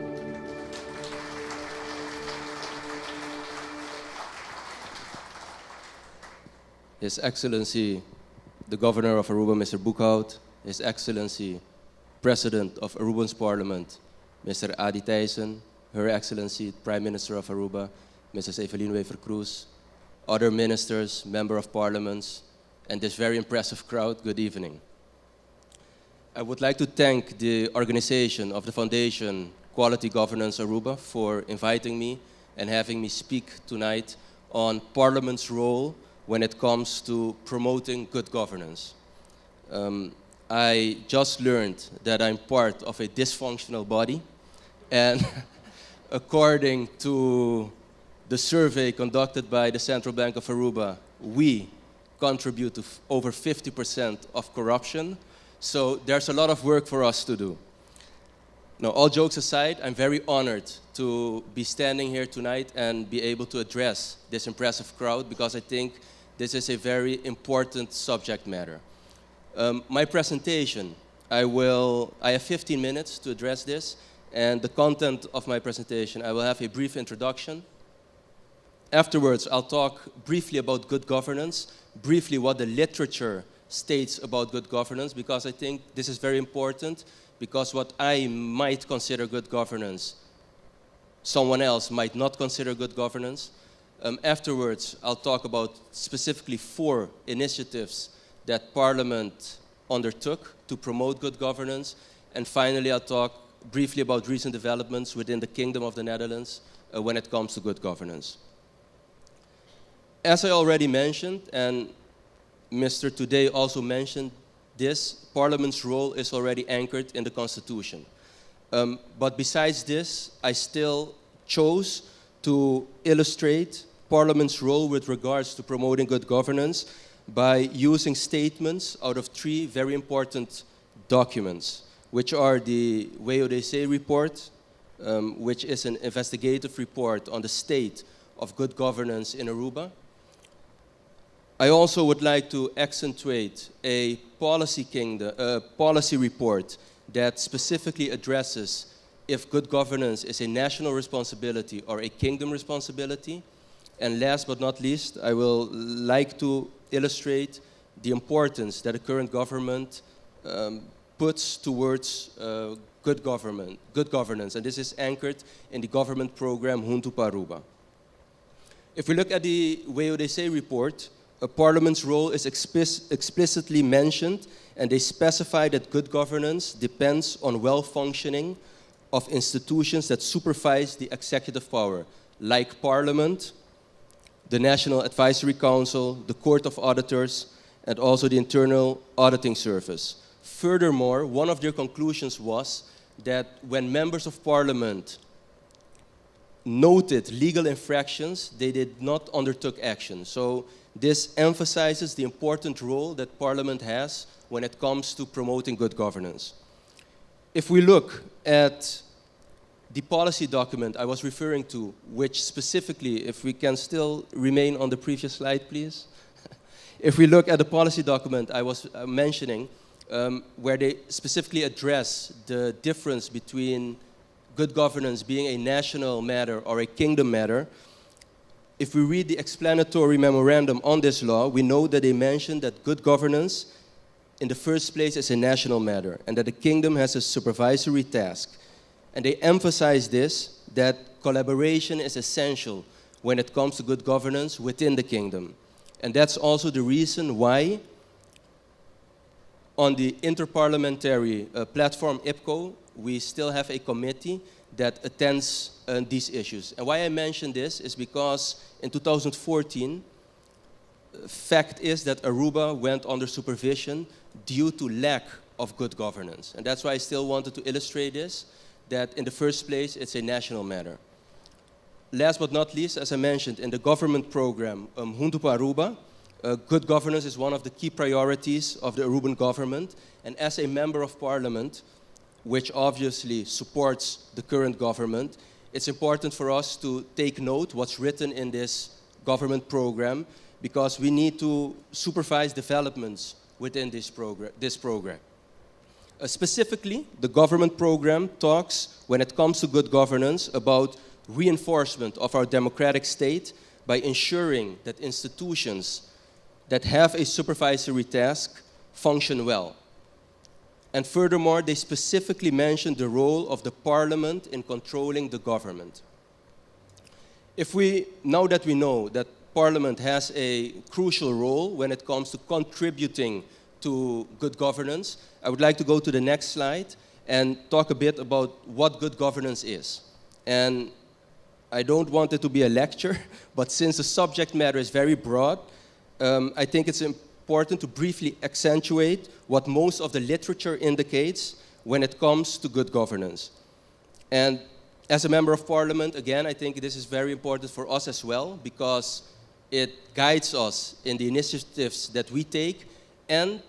His Excellency, the Governor of Aruba, Mr. Boekhout, His Excellency, President of Aruban's Parliament, Mr. Adi Thijssen, Her Excellency, Prime Minister of Aruba, Mrs. Evelien Wever-Cruz, other ministers, Member of Parliaments, and this very impressive crowd, good evening. I would like to thank the organization of the Foundation Quality Governance Aruba for inviting me and having me speak tonight on Parliament's role when it comes to promoting good governance. I just learned that I'm part of a dysfunctional body, and according to the survey conducted by the Central Bank of Aruba, we contribute to over 50% of corruption, so there's a lot of work for us to do. Now, all jokes aside, I'm very honored to be standing here tonight and be able to address this impressive crowd because I think this is a very important subject matter. My presentation, I have 15 minutes to address this, and the content of my presentation, I will have a brief introduction. Afterwards, I'll talk briefly about good governance, briefly what the literature states about good governance, because I think this is very important, because what I might consider good governance, someone else might not consider good governance. Afterwards, I'll talk about specifically 4 initiatives that Parliament undertook to promote good governance. And finally, I'll talk briefly about recent developments within the Kingdom of the Netherlands when it comes to good governance. As I already mentioned, and Mr. Today also mentioned this, Parliament's role is already anchored in the Constitution. But besides this, I still chose to illustrate Parliament's role with regards to promoting good governance by using statements out of 3 very important documents, which are the WODC report, which is an investigative report on the state of good governance in Aruba. I also would like to accentuate a policy report that specifically addresses if good governance is a national responsibility or a kingdom responsibility. And last but not least, I will like to illustrate the importance that the current government puts towards good governance, and this is anchored in the government program Junto para Aruba. If we look at the WODC report, a parliament's role is explicitly mentioned, and they specify that good governance depends on well-functioning of institutions that supervise the executive power, like Parliament, the National Advisory Council, the Court of Auditors, and also the Internal Auditing Service. Furthermore, one of their conclusions was that when members of Parliament noted legal infractions, they did not undertake action. So this emphasizes the important role that Parliament has when it comes to promoting good governance. If we look at the policy document I was referring to, which specifically, if we can still remain on the previous slide, please. If we look at the policy document I was mentioning, where they specifically address the difference between good governance being a national matter or a kingdom matter, if we read the explanatory memorandum on this law, we know that they mention that good governance in the first place is a national matter and that the kingdom has a supervisory task. And they emphasize this, that collaboration is essential when it comes to good governance within the kingdom. And that's also the reason why on the interparliamentary platform IPCO, we still have a committee that attends these issues. And why I mention this is because in 2014, fact is that Aruba went under supervision due to lack of good governance. And that's why I still wanted to illustrate this, that in the first place, it's a national matter. Last but not least, as I mentioned, in the government program, Junto para Aruba, good governance is one of the key priorities of the Aruban government. And as a member of parliament, which obviously supports the current government, it's important for us to take note what's written in this government program, because we need to supervise developments within this program. Specifically, the government program talks, when it comes to good governance, about reinforcement of our democratic state by ensuring that institutions that have a supervisory task function well. And furthermore, they specifically mention the role of the parliament in controlling the government. Now that we know that parliament has a crucial role when it comes to contributing to good governance, I would like to go to the next slide and talk a bit about what good governance is. And I don't want it to be a lecture, but since the subject matter is very broad, I think it's important to briefly accentuate what most of the literature indicates when it comes to good governance. And as a member of parliament, again, I think this is very important for us as well, because it guides us in the initiatives that we take, and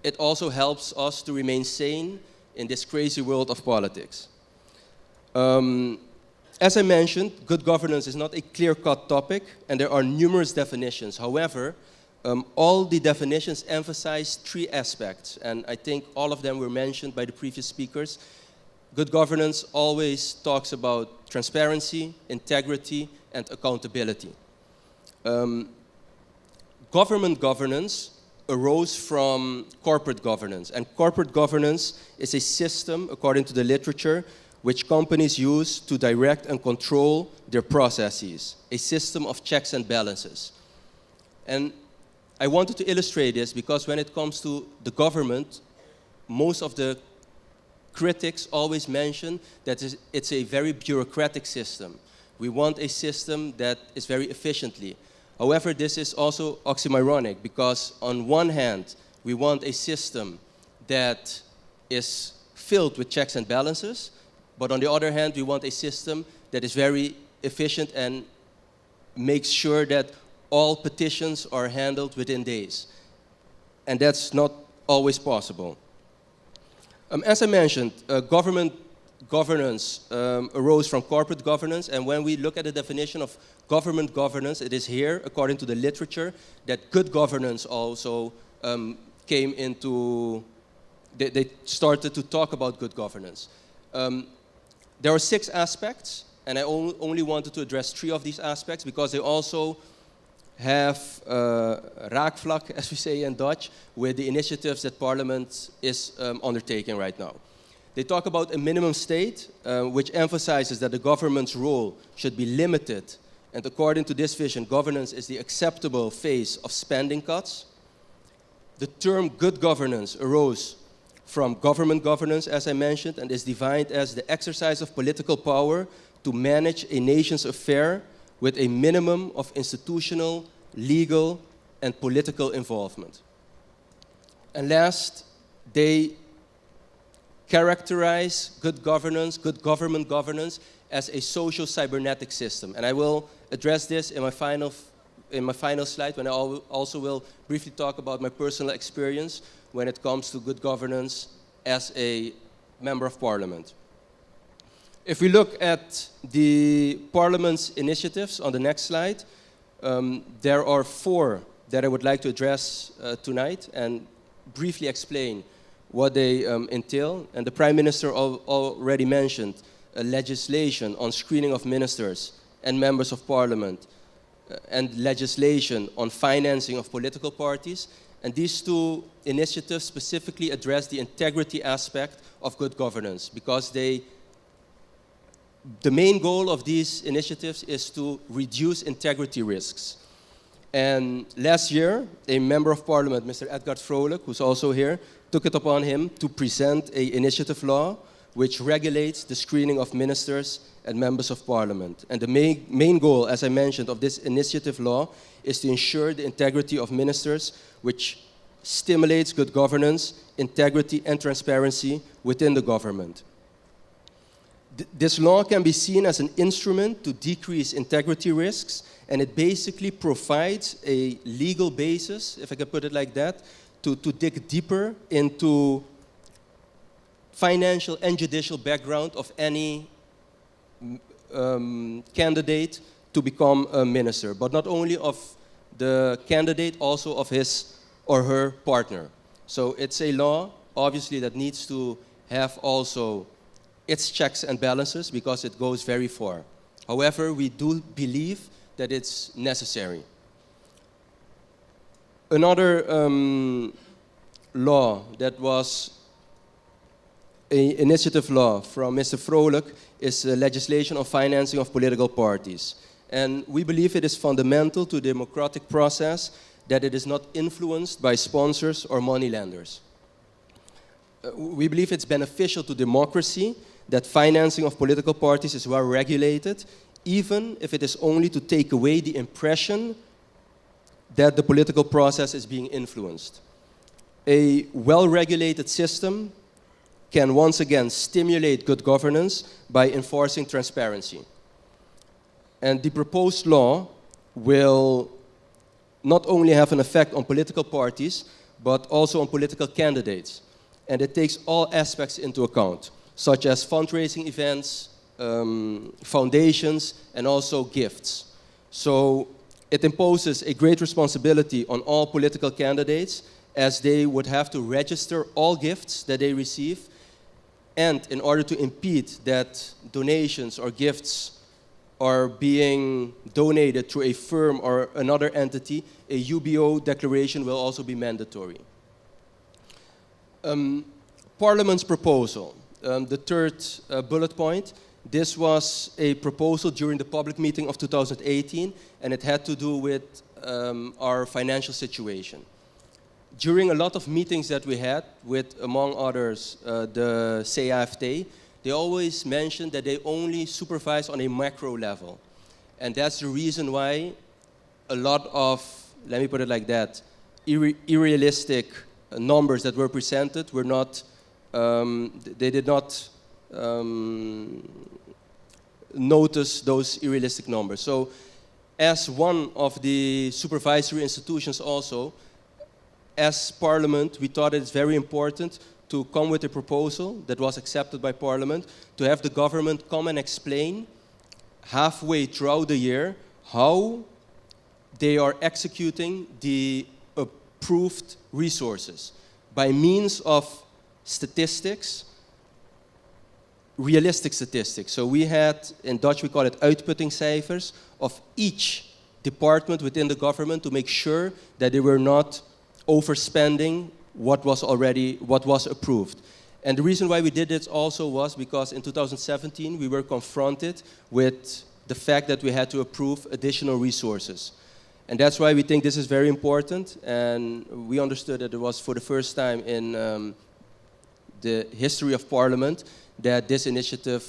it also helps us to remain sane in this crazy world of politics. As I mentioned, good governance is not a clear-cut topic, and there are numerous definitions. However, all the definitions emphasize three aspects, and I think all of them were mentioned by the previous speakers. Good governance always talks about transparency, integrity, and accountability. Government governance arose from corporate governance, and corporate governance is a system, according to the literature, which companies use to direct and control their processes, a system of checks and balances. And I wanted to illustrate this because when it comes to the government, most of the critics always mention that it's a very bureaucratic system. We want a system that is very efficiently. However, this is also oxymoronic because on one hand, we want a system that is filled with checks and balances, but on the other hand, we want a system that is very efficient and makes sure that all petitions are handled within days. And that's not always possible. As I mentioned, government governance arose from corporate governance, and when we look at the definition of government governance, it is here, according to the literature, that good governance also came into, they started to talk about good governance. There are 6 aspects, and I only wanted to address 3 of these aspects because they also have raakvlak, as we say in Dutch, with the initiatives that Parliament is undertaking right now. They talk about a minimum state, which emphasizes that the government's role should be limited, and according to this vision, governance is the acceptable phase of spending cuts. The term good governance arose from government governance, as I mentioned, and is defined as the exercise of political power to manage a nation's affair with a minimum of institutional, legal, and political involvement. And last, they characterize good governance, good government governance, as a social cybernetic system. And I will address this in my final slide, when I also will briefly talk about my personal experience when it comes to good governance as a member of parliament. If we look at the parliament's initiatives on the next slide, there are 4 that I would like to address tonight and briefly explain what they entail. And the Prime Minister already mentioned legislation on screening of ministers and members of parliament, and legislation on financing of political parties. And these 2 initiatives specifically address the integrity aspect of good governance, because the main goal of these initiatives is to reduce integrity risks. And last year, a member of parliament, Mr. Edgar Vrolijk, who's also here, took it upon him to present an initiative law which regulates the screening of ministers and members of parliament. And the main goal, as I mentioned, of this initiative law is to ensure the integrity of ministers, which stimulates good governance, integrity, and transparency within the government. This law can be seen as an instrument to decrease integrity risks, and it basically provides a legal basis, if I can put it like that, to dig deeper into financial and judicial background of any candidate to become a minister, but not only of the candidate, also of his or her partner. So it's a law, obviously, that needs to have also its checks and balances, because it goes very far. However, we do believe that it's necessary. Another law that was an initiative law from Mr. Vrolijk is legislation on financing of political parties. And we believe it is fundamental to the democratic process that it is not influenced by sponsors or moneylenders. We believe it's beneficial to democracy that financing of political parties is well regulated, even if it is only to take away the impression that the political process is being influenced. A well-regulated system can once again stimulate good governance by enforcing transparency. And the proposed law will not only have an effect on political parties, but also on political candidates. And it takes all aspects into account, such as fundraising events, foundations, and also gifts. So it imposes a great responsibility on all political candidates, as they would have to register all gifts that they receive. And in order to impede that donations or gifts are being donated through a firm or another entity, a UBO declaration will also be mandatory. Parliament's proposal, the 3rd bullet point, this was a proposal during the public meeting of 2018, and it had to do with our financial situation. During a lot of meetings that we had with, among others, the CAFT, they always mentioned that they only supervise on a macro level. And that's the reason why a lot of, let me put it like that, unrealistic numbers that were presented were not, they did not notice those unrealistic numbers. So as one of the supervisory institutions also, as Parliament, we thought it's very important to come with a proposal that was accepted by Parliament, to have the government come and explain halfway throughout the year how they are executing the approved resources by means of statistics, realistic statistics. So we had, in Dutch we call it uitputtingscijfers, of each department within the government to make sure that they were not overspending what was approved. And the reason why we did this also was because in 2017 we were confronted with the fact that we had to approve additional resources. And that's why we think this is very important, and we understood that it was for the first time in the history of Parliament that this initiative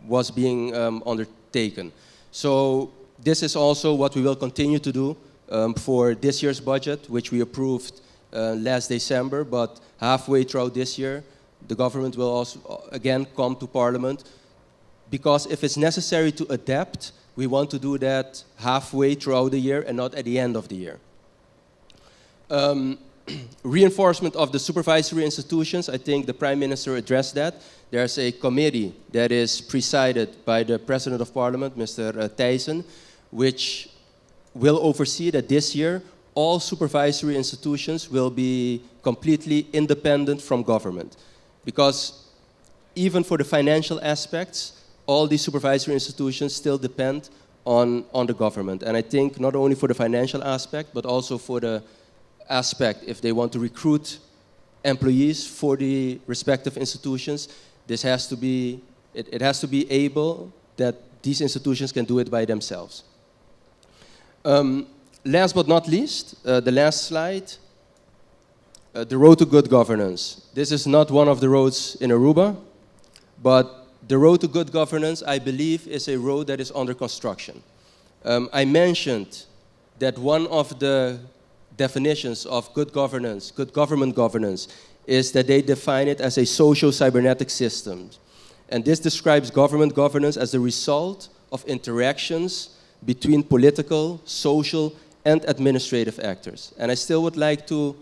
was being undertaken. So this is also what we will continue to do for this year's budget, which we approved last December, but halfway throughout this year, the government will also again come to Parliament, because if it's necessary to adapt, we want to do that halfway throughout the year and not at the end of the year. Reinforcement of the supervisory institutions, I think the Prime Minister addressed that. There's a committee that is presided by the President of Parliament, Mr. Thijssen, which will oversee that this year all supervisory institutions will be completely independent from government. Because even for the financial aspects, all these supervisory institutions still depend on the government. And I think not only for the financial aspect, but also for the aspect, if they want to recruit employees for the respective institutions, this has to be, it has to be able that these institutions can do it by themselves. Last but not least, the last slide, the road to good governance. This is not one of the roads in Aruba, but the road to good governance, I believe, is a road that is under construction. I mentioned that one of the definitions of good governance, good government governance, is that they define it as a socio-cybernetic system. And this describes government governance as the result of interactions between political, social, and administrative actors. And I still would like to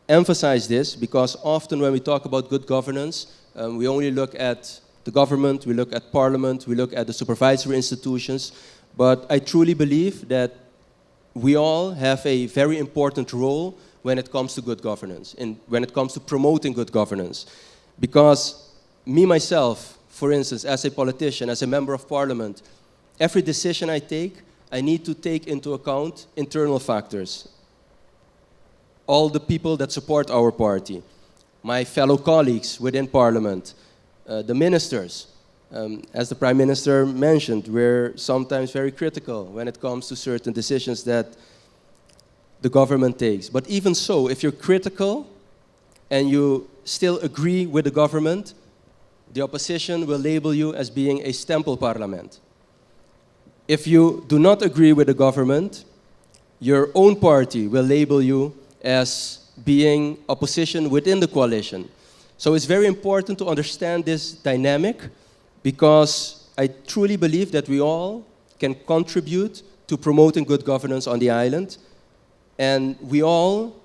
emphasize this, because often when we talk about good governance, we only look at the government, we look at Parliament, we look at the supervisory institutions, but I truly believe that we all have a very important role when it comes to good governance, and when it comes to promoting good governance. Because me, myself, for instance, as a politician, as a member of Parliament, every decision I take, I need to take into account internal factors. All the people that support our party, my fellow colleagues within Parliament, the ministers. As the Prime Minister mentioned, we're sometimes very critical when it comes to certain decisions that the government takes. But even so, if you're critical and you still agree with the government, the opposition will label you as being a stempelparlement. If you do not agree with the government, your own party will label you as being opposition within the coalition. So it's very important to understand this dynamic, because I truly believe that we all can contribute to promoting good governance on the island. And we all,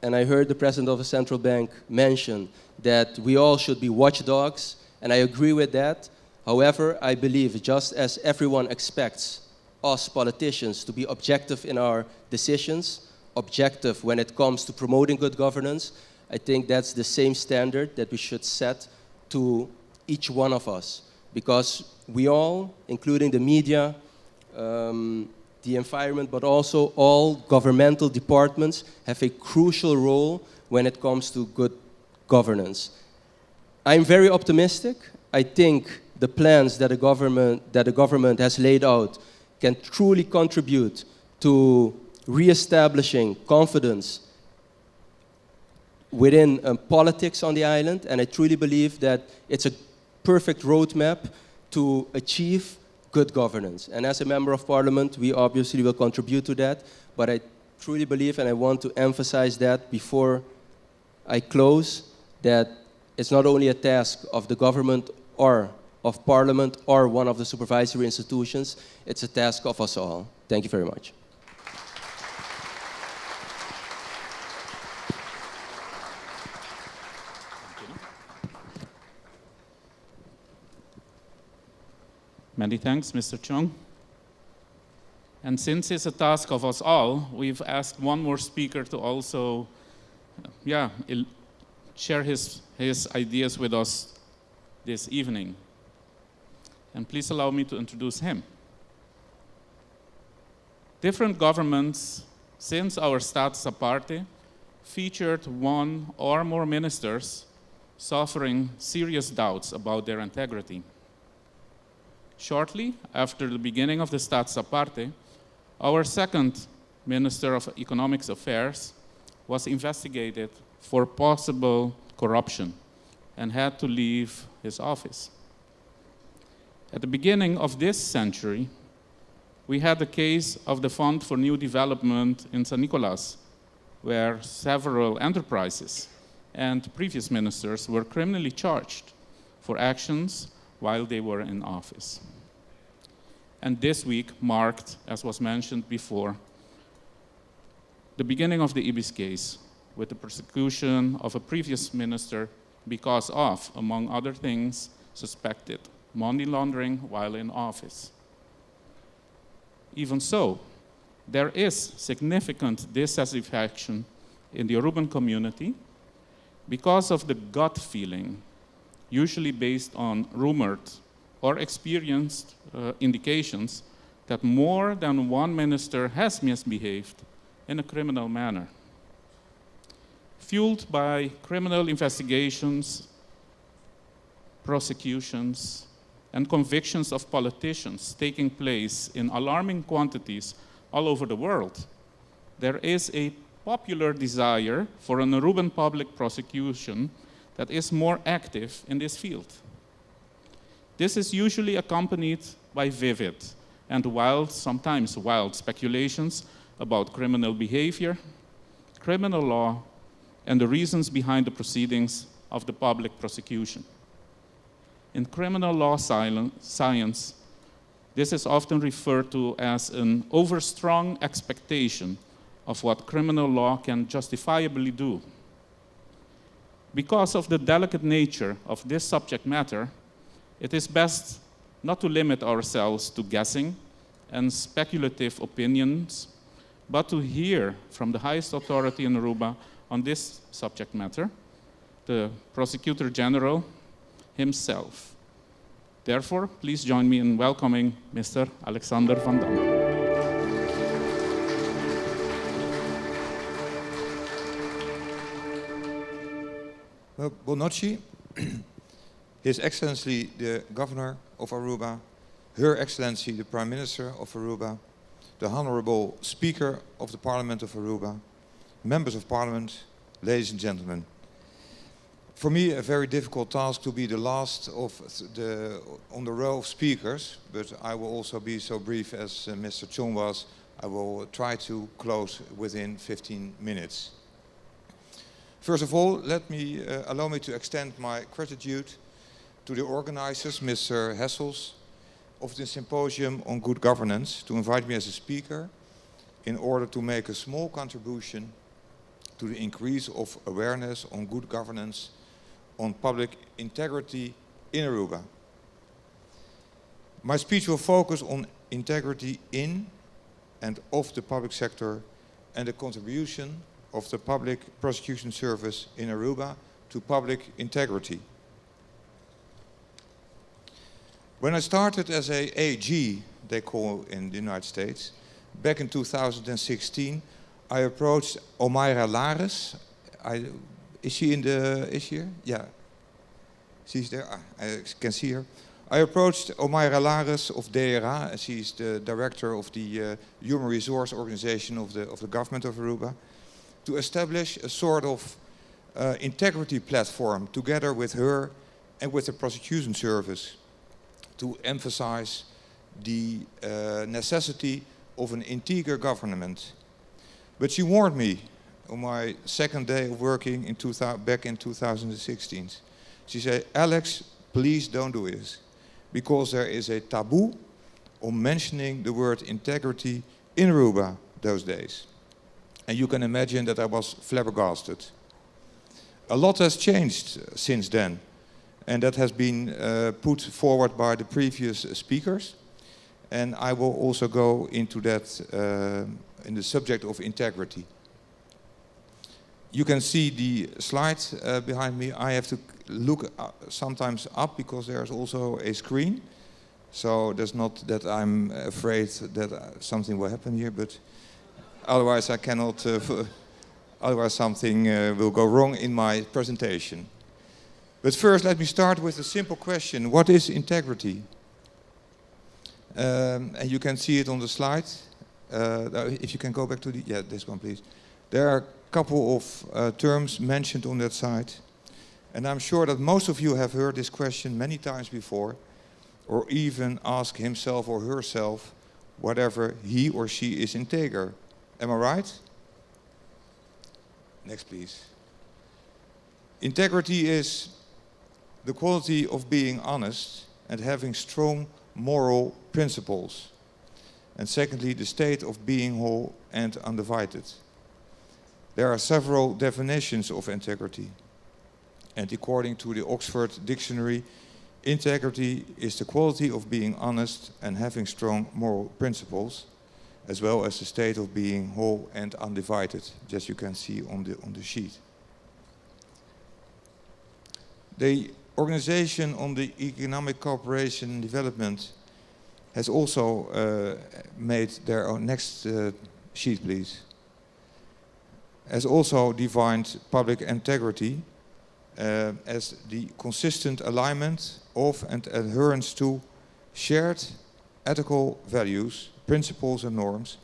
and I heard the President of the Central Bank mention that we all should be watchdogs, and I agree with that. However, I believe just as everyone expects us politicians to be objective in our decisions, objective when it comes to promoting good governance, I think that's the same standard that we should set to each one of us. Because we all, including the media, the environment, but also all governmental departments, have a crucial role when it comes to good governance. I'm very optimistic. I think the plans that the government has laid out can truly contribute to re-establishing confidence within politics on the island, and I truly believe that it's a perfect roadmap to achieve good governance. And as a member of Parliament, we obviously will contribute to that, but I truly believe, and I want to emphasize that before I close, that it's not only a task of the government or of Parliament or one of the supervisory institutions, it's a task of us all. Thank you very much. Many thanks, Mr. Chung. And since it's a task of us all, we've asked one more speaker to also share his ideas with us this evening. And please allow me to introduce him. Different governments, since our status aparte, featured one or more ministers suffering serious doubts about their integrity. Shortly after the beginning of the status aparte, our second Minister of Economic Affairs was investigated for possible corruption and had to leave his office. At the beginning of this century, we had the case of the Fund for New Development in San Nicolas, where several enterprises and previous ministers were criminally charged for actions while they were in office. And this week marked, as was mentioned before, the beginning of the Ibis case, with the prosecution of a previous minister because of, among other things, suspected money laundering while in office. Even so, there is significant dissatisfaction in the Aruban community because of the gut feeling, usually based on rumored or experienced indications that more than one minister has misbehaved in a criminal manner. Fueled by criminal investigations, prosecutions, and convictions of politicians taking place in alarming quantities all over the world, there is a popular desire for an Aruban public prosecution that is more active in this field. This is usually accompanied by vivid and sometimes wild speculations about criminal behavior, criminal law, and the reasons behind the proceedings of the public prosecution. In criminal law science, this is often referred to as an overstrong expectation of what criminal law can justifiably do. Because of the delicate nature of this subject matter, it is best not to limit ourselves to guessing and speculative opinions, but to hear from the highest authority in Aruba on this subject matter, the Prosecutor General himself. Therefore, please join me in welcoming Mr. Alexander van Dam. Well, Bonocci, His Excellency the Governor of Aruba, Her Excellency the Prime Minister of Aruba, the Honorable Speaker of the Parliament of Aruba, Members of Parliament, ladies and gentlemen. For me, a very difficult task to be the last on the row of speakers, but I will also be so brief as Mr. Chong was. I will try to close within 15 minutes. First of all, allow me to extend my gratitude to the organizers, Mr. Hessels, of the Symposium on Good Governance, to invite me as a speaker in order to make a small contribution to the increase of awareness on good governance, on public integrity in Aruba. My speech will focus on integrity in and of the public sector and the contribution of the Public Prosecution Service in Aruba to public integrity. When I started as a AG, they call in the United States, back in 2016, I approached Omaira Lares. Is she here? Yeah. She's there. I can see her. I approached Omaira Lares of DRA, and she's the director of the Human Resource Organization of the government of Aruba, to establish a sort of integrity platform together with her and with the prosecution service to emphasize the necessity of an integer government. But she warned me on my second day of working back in 2016. She said, Alex, please don't do this, because there is a taboo on mentioning the word integrity in Aruba those days. And you can imagine that I was flabbergasted. A lot has changed since then, and that has been put forward by the previous speakers. And I will also go into that in the subject of integrity. You can see the slide behind me. I have to look sometimes up because there's also a screen. So there's not that I'm afraid that something will happen here, but otherwise I cannot, otherwise something will go wrong in my presentation. But first let me start with a simple question. What is integrity? And you can see it on the slide. If you can go back to this one please. There are a couple of terms mentioned on that side. And I'm sure that most of you have heard this question many times before, or even ask himself or herself whatever he or she is integer. Am I right? Next, please. Integrity is the quality of being honest and having strong moral principles. And secondly, the state of being whole and undivided. There are several definitions of integrity. And according to the Oxford Dictionary, integrity is the quality of being honest and having strong moral principles, as well as the state of being whole and undivided, as you can see on the sheet. The Organization on the Economic Cooperation and Development has also made their own, next sheet please, has also defined public integrity as the consistent alignment of and adherence to shared ethical values, principles and norms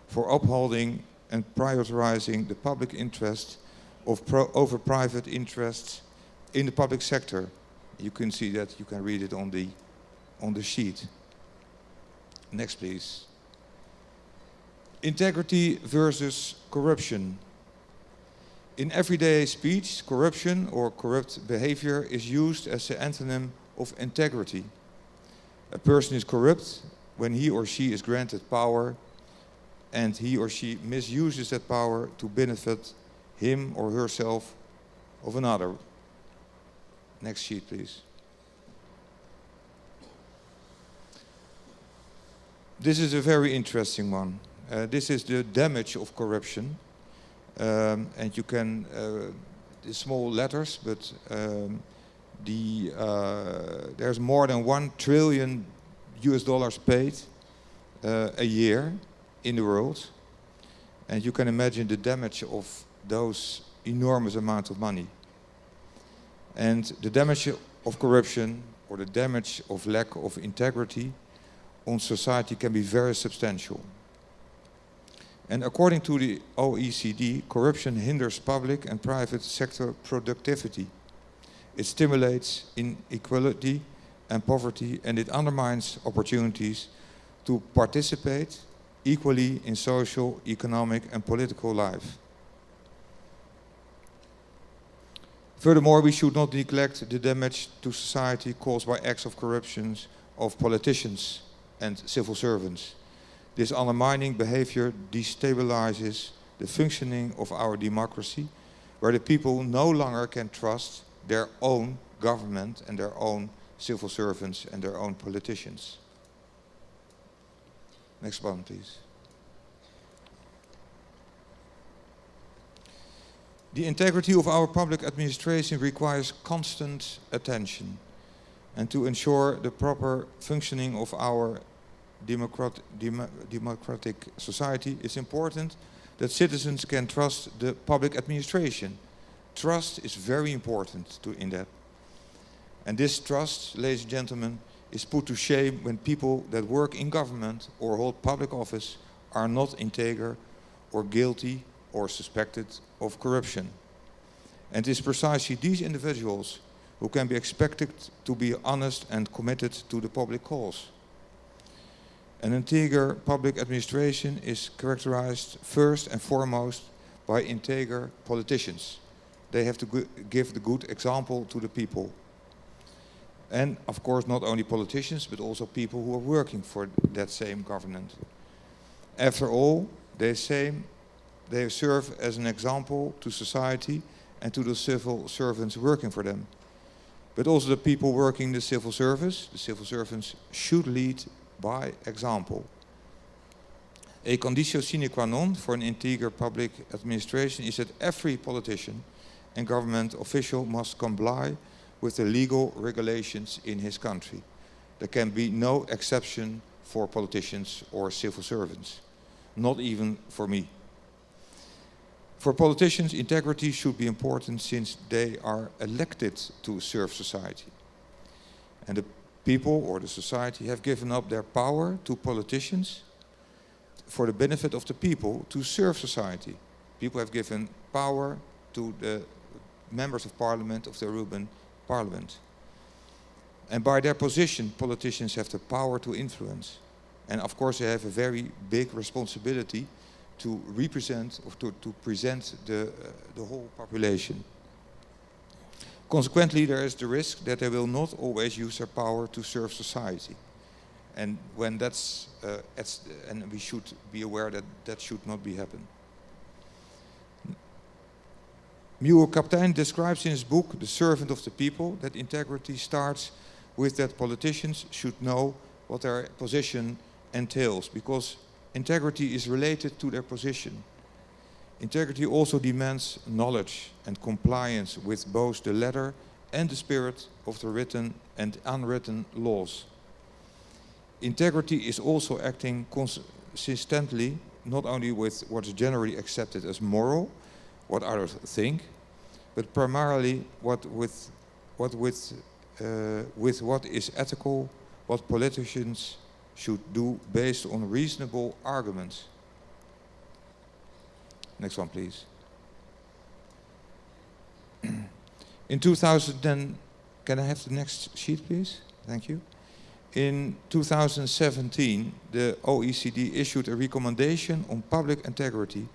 for upholding and prioritizing the public interest over private interests in the public sector. You can see that, you can read it on the sheet. Next please. Integrity versus corruption. In everyday speech, corruption or corrupt behavior is used as the antonym of integrity. A person is corrupt when he or she is granted power and he or she misuses that power to benefit him or herself of another. Next sheet, please. This is a very interesting one. This is the damage of corruption. And you can, the small letters, but there's more than $1 trillion paid a year in the world. And you can imagine the damage of those enormous amounts of money. And the damage of corruption or the damage of lack of integrity on society can be very substantial. And according to the OECD, corruption hinders public and private sector productivity. It stimulates inequality and poverty, and it undermines opportunities to participate equally in social, economic and political life. Furthermore, we should not neglect the damage to society caused by acts of corruption of politicians and civil servants. This undermining behavior destabilizes the functioning of our democracy, where the people no longer can trust their own government and their own civil servants and their own politicians. Next one, please. The integrity of our public administration requires constant attention, and to ensure the proper functioning of our democratic society, it's important that citizens can trust the public administration. Trust is very important in that. And this trust, ladies and gentlemen, is put to shame when people that work in government or hold public office are not integer or guilty or suspected of corruption. And it is precisely these individuals who can be expected to be honest and committed to the public cause. An integer public administration is characterized first and foremost by integer politicians. They have to give the good example to the people. And of course not only politicians, but also people who are working for that same government. After all, they serve as an example to society and to the civil servants working for them. But also the people working in the civil service, the civil servants should lead by example. A conditio sine qua non for an integer public administration is that every politician and government official must comply with the legal regulations in his country. There can be no exception for politicians or civil servants, not even for me. For politicians, integrity should be important since they are elected to serve society. And the people or the society have given up their power to politicians for the benefit of the people to serve society. People have given power to the members of parliament, of the Aruban parliament. And by their position, politicians have the power to influence. And of course they have a very big responsibility to represent or to present the whole population. Consequently, there is the risk that they will not always use their power to serve society. And when and we should be aware that that should not be happen. Muir Kaptein describes in his book, The Servant of the People, that integrity starts with that politicians should know what their position entails, because integrity is related to their position. Integrity also demands knowledge and compliance with both the letter and the spirit of the written and unwritten laws. Integrity is also acting consistently, not only with what is generally accepted as moral, what others think, but primarily with what is ethical, what politicians should do based on reasonable arguments. Next one, please. In 2010, can I have the next sheet, please? Thank you. In 2017, the OECD issued a recommendation on public integrity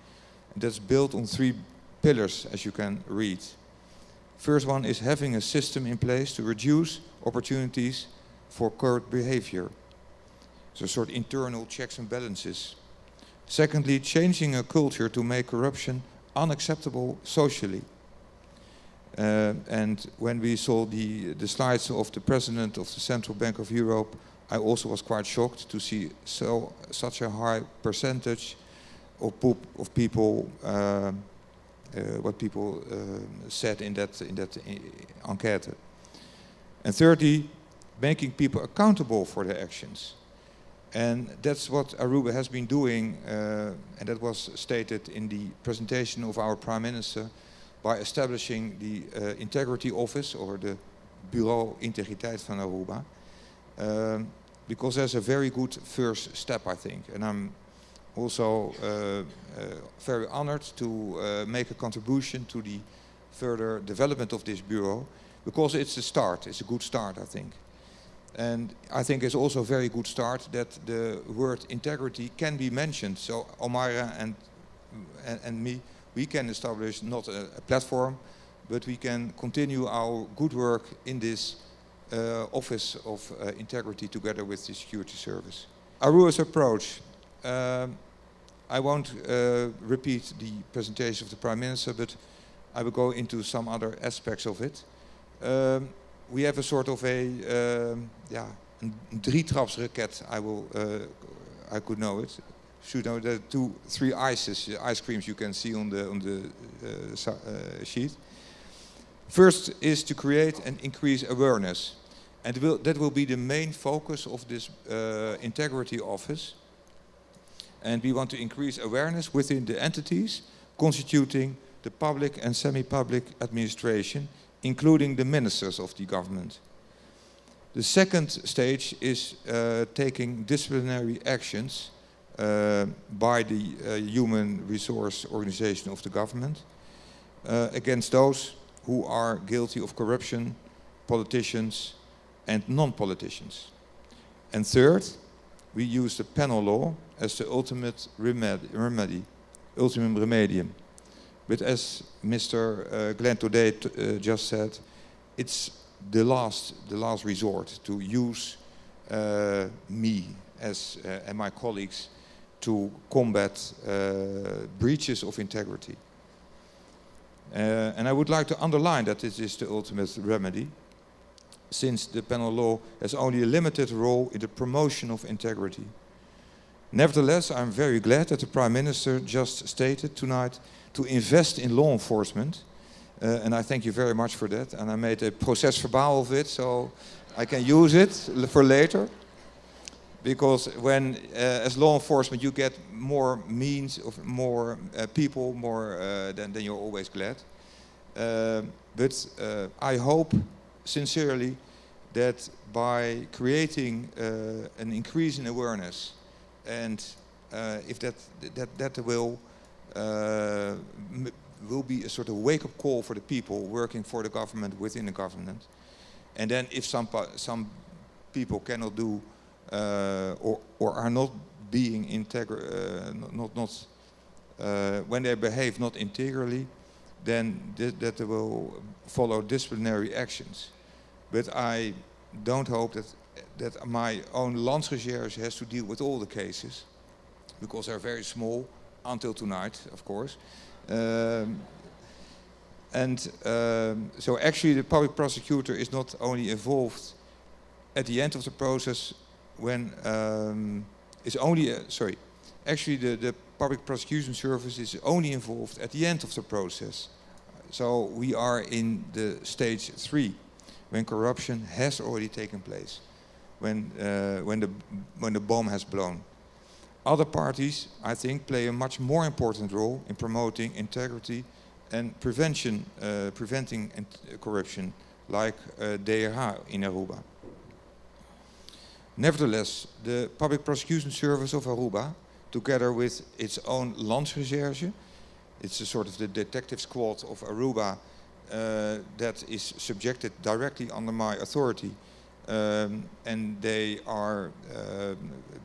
that's built on 3 pillars, as you can read. First one is having a system in place to reduce opportunities for corrupt behavior. So sort of internal checks and balances. Secondly, changing a culture to make corruption unacceptable socially. And when we saw the slides of the president of the Central Bank of Europe, I also was quite shocked to see such a high percentage of people, what people said in that enquête. And thirdly, making people accountable for their actions. And that's what Aruba has been doing, and that was stated in the presentation of our Prime Minister, by establishing the Integrity Office, or the Bureau Integriteit van Aruba, because that's a very good first step, I think. And I'm also very honored to make a contribution to the further development of this bureau, because it's a start, it's a good start, I think. And I think it's also a very good start that the word integrity can be mentioned. So Omaira and me, we can establish not a platform, but we can continue our good work in this Office of Integrity together with the Security Service. Aruba's approach. I won't repeat the presentation of the Prime Minister, but I will go into some other aspects of it. We have a sort of a drietrapsraket, I could know it. Should know the 3 ice creams you can see on the sheet. First is to create and increase awareness, and that will be the main focus of this Integrity Office. And we want to increase awareness within the entities constituting the public and semi-public administration, including the ministers of the government. The second stage is taking disciplinary actions by the human resource organization of the government against those who are guilty of corruption, politicians and non-politicians. And third, we use the penal law as the ultimate remedy, ultimum remedium. But as Mr. Glenn today just said, it's the last resort to use me and my colleagues to combat breaches of integrity. And I would like to underline that this is the ultimate remedy, since the penal law has only a limited role in the promotion of integrity. Nevertheless, I'm very glad that the Prime Minister just stated tonight to invest in law enforcement. And I thank you very much for that. And I made a procès-verbal of it, so I can use it for later. Because when, as law enforcement, you get more means of more people, more then you're always glad. But I hope sincerely that by creating an increase in awareness, and if that will be a sort of wake-up call for the people working for the government, within the government, and then if some people cannot do or are not being when they behave not integrally, then that will follow disciplinary actions. But I don't hope that my own Landsrecherche has to deal with all the cases, because they're very small, until tonight, of course. So actually the public prosecutor is not only involved at the end of the process when actually the public prosecution service is only involved at the end of the process. So we are in the stage 3, when corruption has already taken place, when the bomb has blown. Other parties, I think, play a much more important role in promoting integrity and preventing corruption, like DRH in Aruba. Nevertheless, the Public Prosecution Service of Aruba, together with its own Landsrecherche, it's a sort of the detective squad of Aruba that is subjected directly under my authority, and they are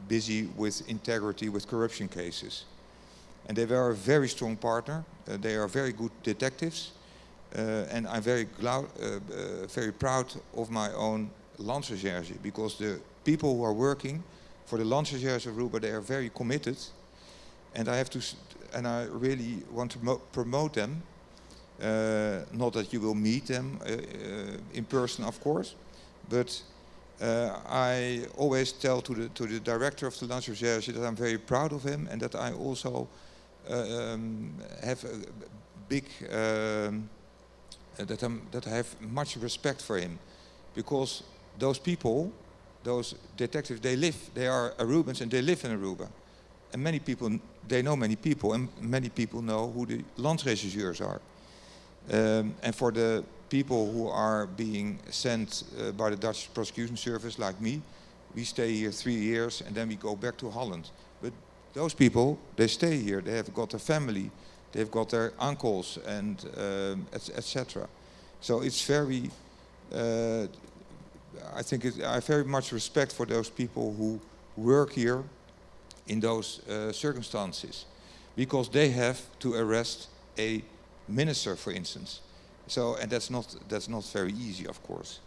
busy with integrity, with corruption cases. And they were a very strong partner. They are very good detectives, and I'm very proud of my own Landsrecherche, because the people who are working for the Landsrecherche of Aruba, they are very committed, and I really want to promote them. Not that you will meet them in person, of course, but I always tell to the director of the Landsrecherche that I'm very proud of him, and that I also have a big that I have much respect for him, because those people, those detectives, they are Arubans and they live in Aruba, and many people, they know many people, and many people know who the Landsrechercheurs are. And for the people who are being sent by the Dutch prosecution service, like me, we stay here 3 years and then we go back to Holland. But those people, they stay here. They have got a family, they've got their uncles, and etc. So it's very, I very much respect for those people who work here in those circumstances, because they have to arrest a minister, for instance. So, and that's not very easy, of course.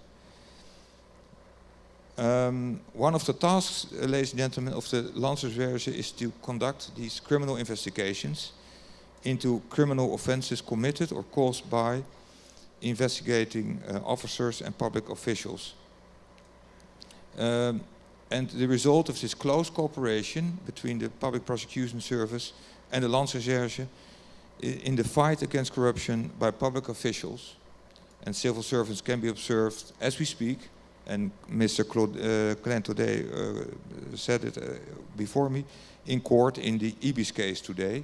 One of the tasks, ladies and gentlemen, of the Landsrecherche is to conduct these criminal investigations into criminal offences committed or caused by investigating officers and public officials. And the result of this close cooperation between the Public Prosecution Service and the Landsrecherche in the fight against corruption by public officials and civil servants can be observed as we speak, and Mr. Klein today said it before me, in court in the Ibis case today,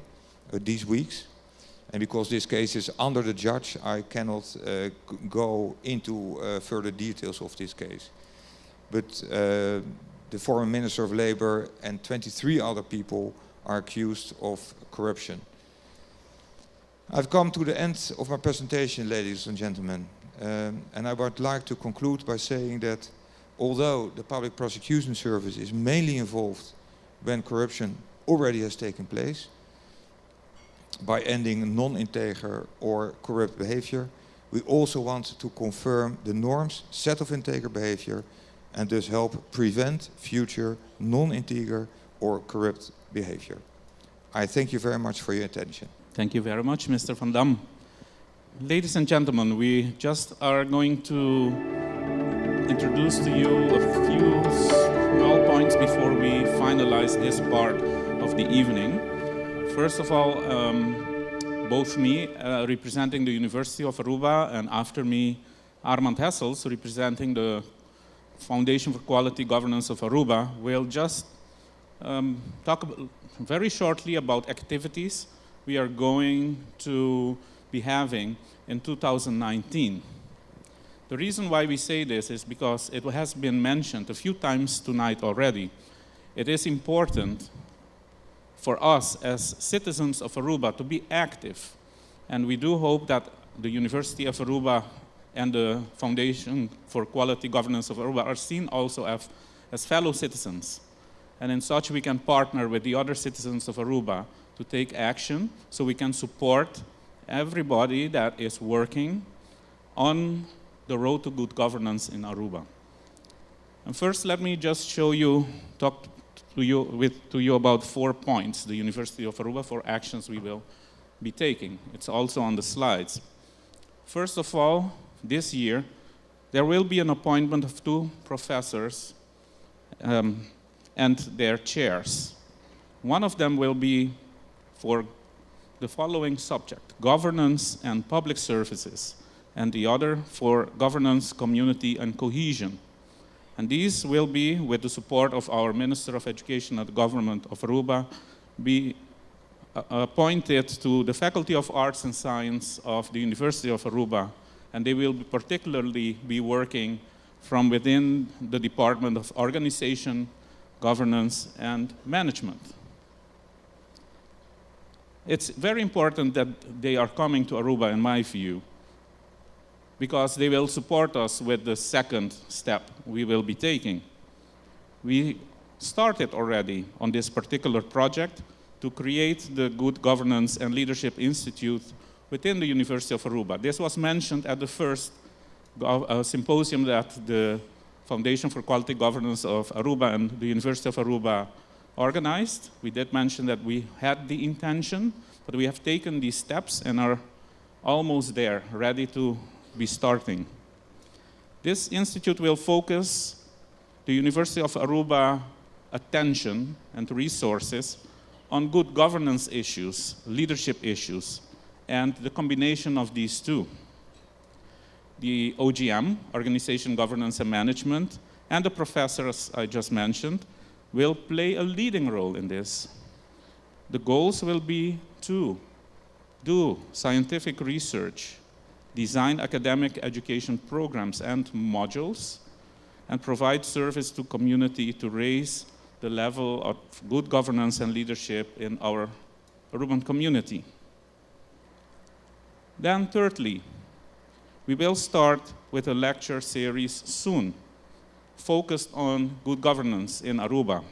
these weeks. And because this case is under the judge, I cannot go into further details of this case. But the former Minister of Labour and 23 other people are accused of corruption. I've come to the end of my presentation, ladies and gentlemen, and I would like to conclude by saying that although the Public Prosecution Service is mainly involved when corruption already has taken place, by ending non-integer or corrupt behavior, we also want to confirm the norms, set of integer behavior, and thus help prevent future non-integer or corrupt behavior. I thank you very much for your attention. Thank you very much, Mr. Van Dam. Ladies and gentlemen, we just are going to introduce to you a few small points before we finalize this part of the evening. First of all, both me, representing the University of Aruba, and after me, Armand Hessels, representing the Foundation for Quality Governance of Aruba will just talk very shortly about activities we are going to be having in 2019. The reason why we say this is because it has been mentioned a few times tonight already. It is important for us as citizens of Aruba to be active, and we do hope that the University of Aruba and the Foundation for Quality Governance of Aruba are seen also as fellow citizens. And in such we can partner with the other citizens of Aruba to take action so we can support everybody that is working on the road to good governance in Aruba. And first let me just show you, talk to you about 4 points, the University of Aruba, 4 actions we will be taking. It's also on the slides. First of all, this year, there will be an appointment of 2 professors and their chairs. One of them will be for the following subject, governance and public services, and the other for governance, community, and cohesion. And these will be, with the support of our Minister of Education at the Government of Aruba, be appointed to the Faculty of Arts and Science of the University of Aruba, and they will particularly be working from within the Department of Organization, Governance, and Management. It's very important that they are coming to Aruba, in my view, because they will support us with the second step we will be taking. We started already on this particular project to create the Good Governance and Leadership Institute within the University of Aruba. This was mentioned at the first symposium that the Foundation for Quality Governance of Aruba and the University of Aruba organized. We did mention that we had the intention, but we have taken these steps and are almost there, ready to be starting. This institute will focus the University of Aruba attention and resources on good governance issues, leadership issues, and the combination of these two. The OGM, Organization, Governance, and Management, and the professors I just mentioned will play a leading role in this. The goals will be to do scientific research, design academic education programs and modules, and provide service to community to raise the level of good governance and leadership in our Aruban community. Then thirdly, we will start with a lecture series soon, focused on good governance in Aruba.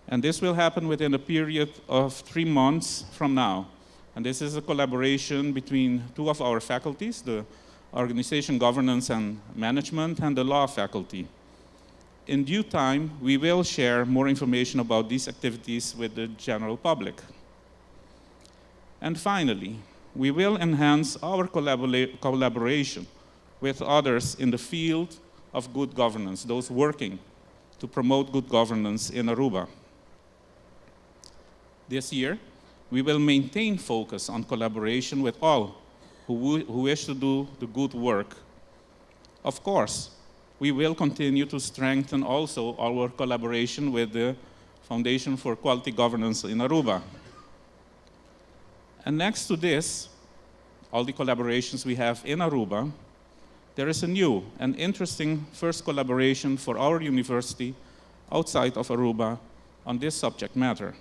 And this will happen within a period of 3 months from now. And this is a collaboration between 2 of our faculties, the Organization, Governance, and Management, and the Law faculty. In due time, we will share more information about these activities with the general public. And finally, we will enhance our collaboration with others in the field of good governance, those working to promote good governance in Aruba. This year, we will maintain focus on collaboration with all who wish to do the good work. Of course, we will continue to strengthen also our collaboration with the Foundation for Quality Governance in Aruba. And next to this, all the collaborations we have in Aruba, there is a new and interesting first collaboration for our university outside of Aruba on this subject matter.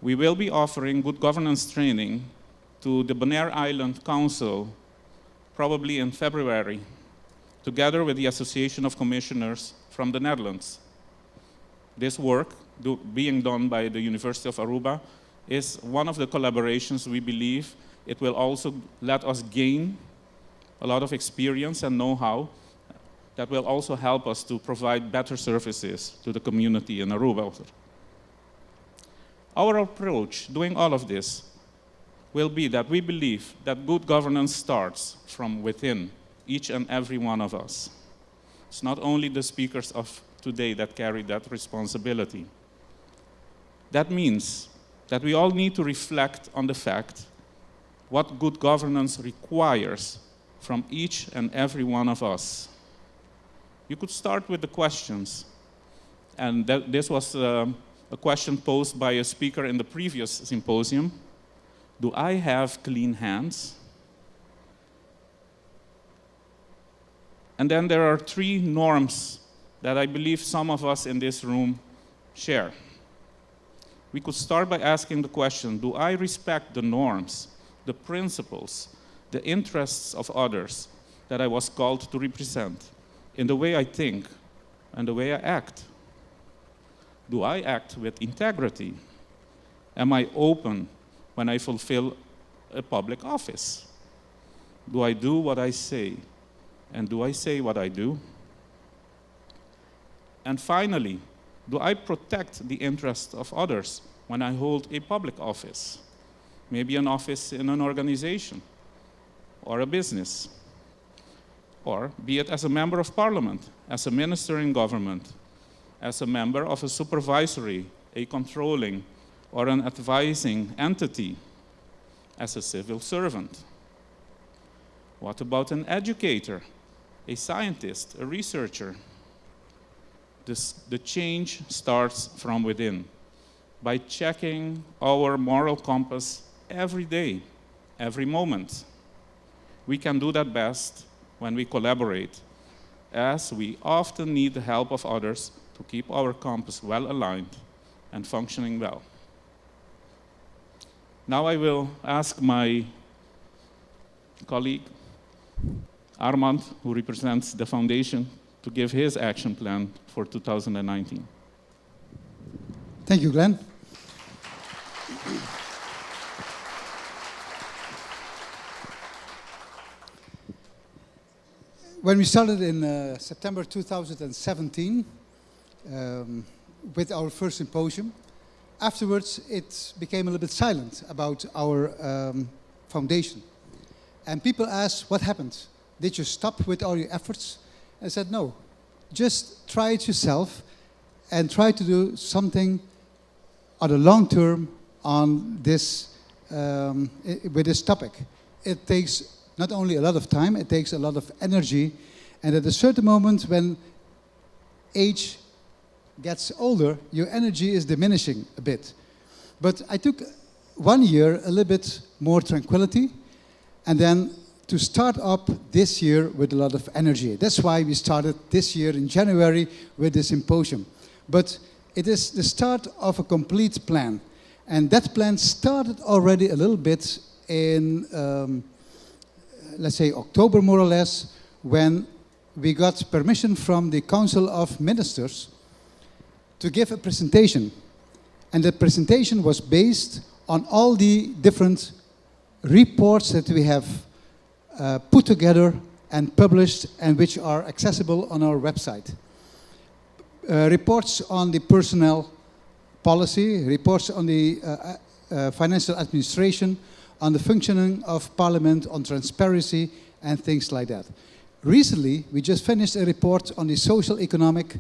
We will be offering good governance training to the Bonaire Island Council, probably in February, together with the Association of Commissioners from the Netherlands. This work, being done by the University of Aruba, is one of the collaborations we believe it will also let us gain a lot of experience and know-how that will also help us to provide better services to the community in Aruba. Our approach doing all of this will be that we believe that good governance starts from within each and every one of us. It's not only the speakers of today that carry that responsibility. That means that we all need to reflect on the fact what good governance requires from each and every one of us. You could start with the questions. And this was a question posed by a speaker in the previous symposium. Do I have clean hands? And then there are 3 norms that I believe some of us in this room share. We could start by asking the question, do I respect the norms, the principles, the interests of others that I was called to represent in the way I think and the way I act? Do I act with integrity? Am I open when I fulfill a public office? Do I do what I say? And do I say what I do? And finally, do I protect the interests of others when I hold a public office? Maybe an office in an organization or a business, or be it as a member of parliament, as a minister in government, as a member of a supervisory, a controlling, or an advising entity, as a civil servant. What about an educator, a scientist, a researcher? The change starts from within, by checking our moral compass every day, every moment. We can do that best when we collaborate, as we often need the help of others to keep our compass well aligned and functioning well. Now I will ask my colleague, Armand, who represents the foundation, to give his action plan for 2019. Thank you, Glenn. When we started in September 2017 with our first symposium, afterwards it became a little bit silent about our foundation. And people asked, what happened? Did you stop with all your efforts? I said, no, just try it yourself and try to do something on the long term on this, with this topic. It takes not only a lot of time, it takes a lot of energy. And at a certain moment when age gets older, your energy is diminishing a bit. But I took 1 year, a little bit more tranquility, and then to start up this year with a lot of energy. That's why we started this year in January with the symposium. But it is the start of a complete plan. And that plan started already a little bit in, let's say, October more or less, when we got permission from the Council of Ministers to give a presentation. And the presentation was based on all the different reports that we have put together and published and which are accessible on our website. Reports on the personnel policy, reports on the financial administration, on the functioning of Parliament, on transparency and things like that. Recently, we just finished a report on the social economic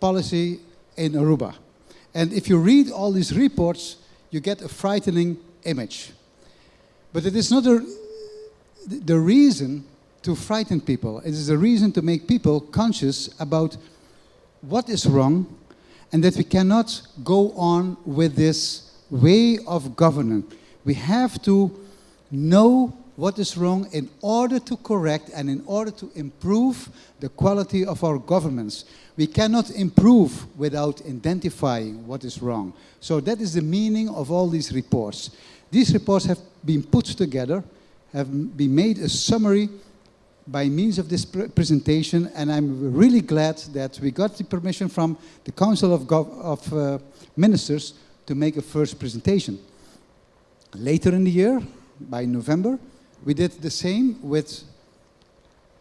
policy in Aruba. And if you read all these reports, you get a frightening image. But it is not the reason to frighten people. It is the reason to make people conscious about what is wrong and that we cannot go on with this way of governance. We have to know what is wrong in order to correct and in order to improve the quality of our governments. We cannot improve without identifying what is wrong. So that is the meaning of all these reports. These reports have been put together, have been made a summary by means of this presentation, and I'm really glad that we got the permission from the Council of Ministers to make a first presentation. Later in the year, by November, we did the same with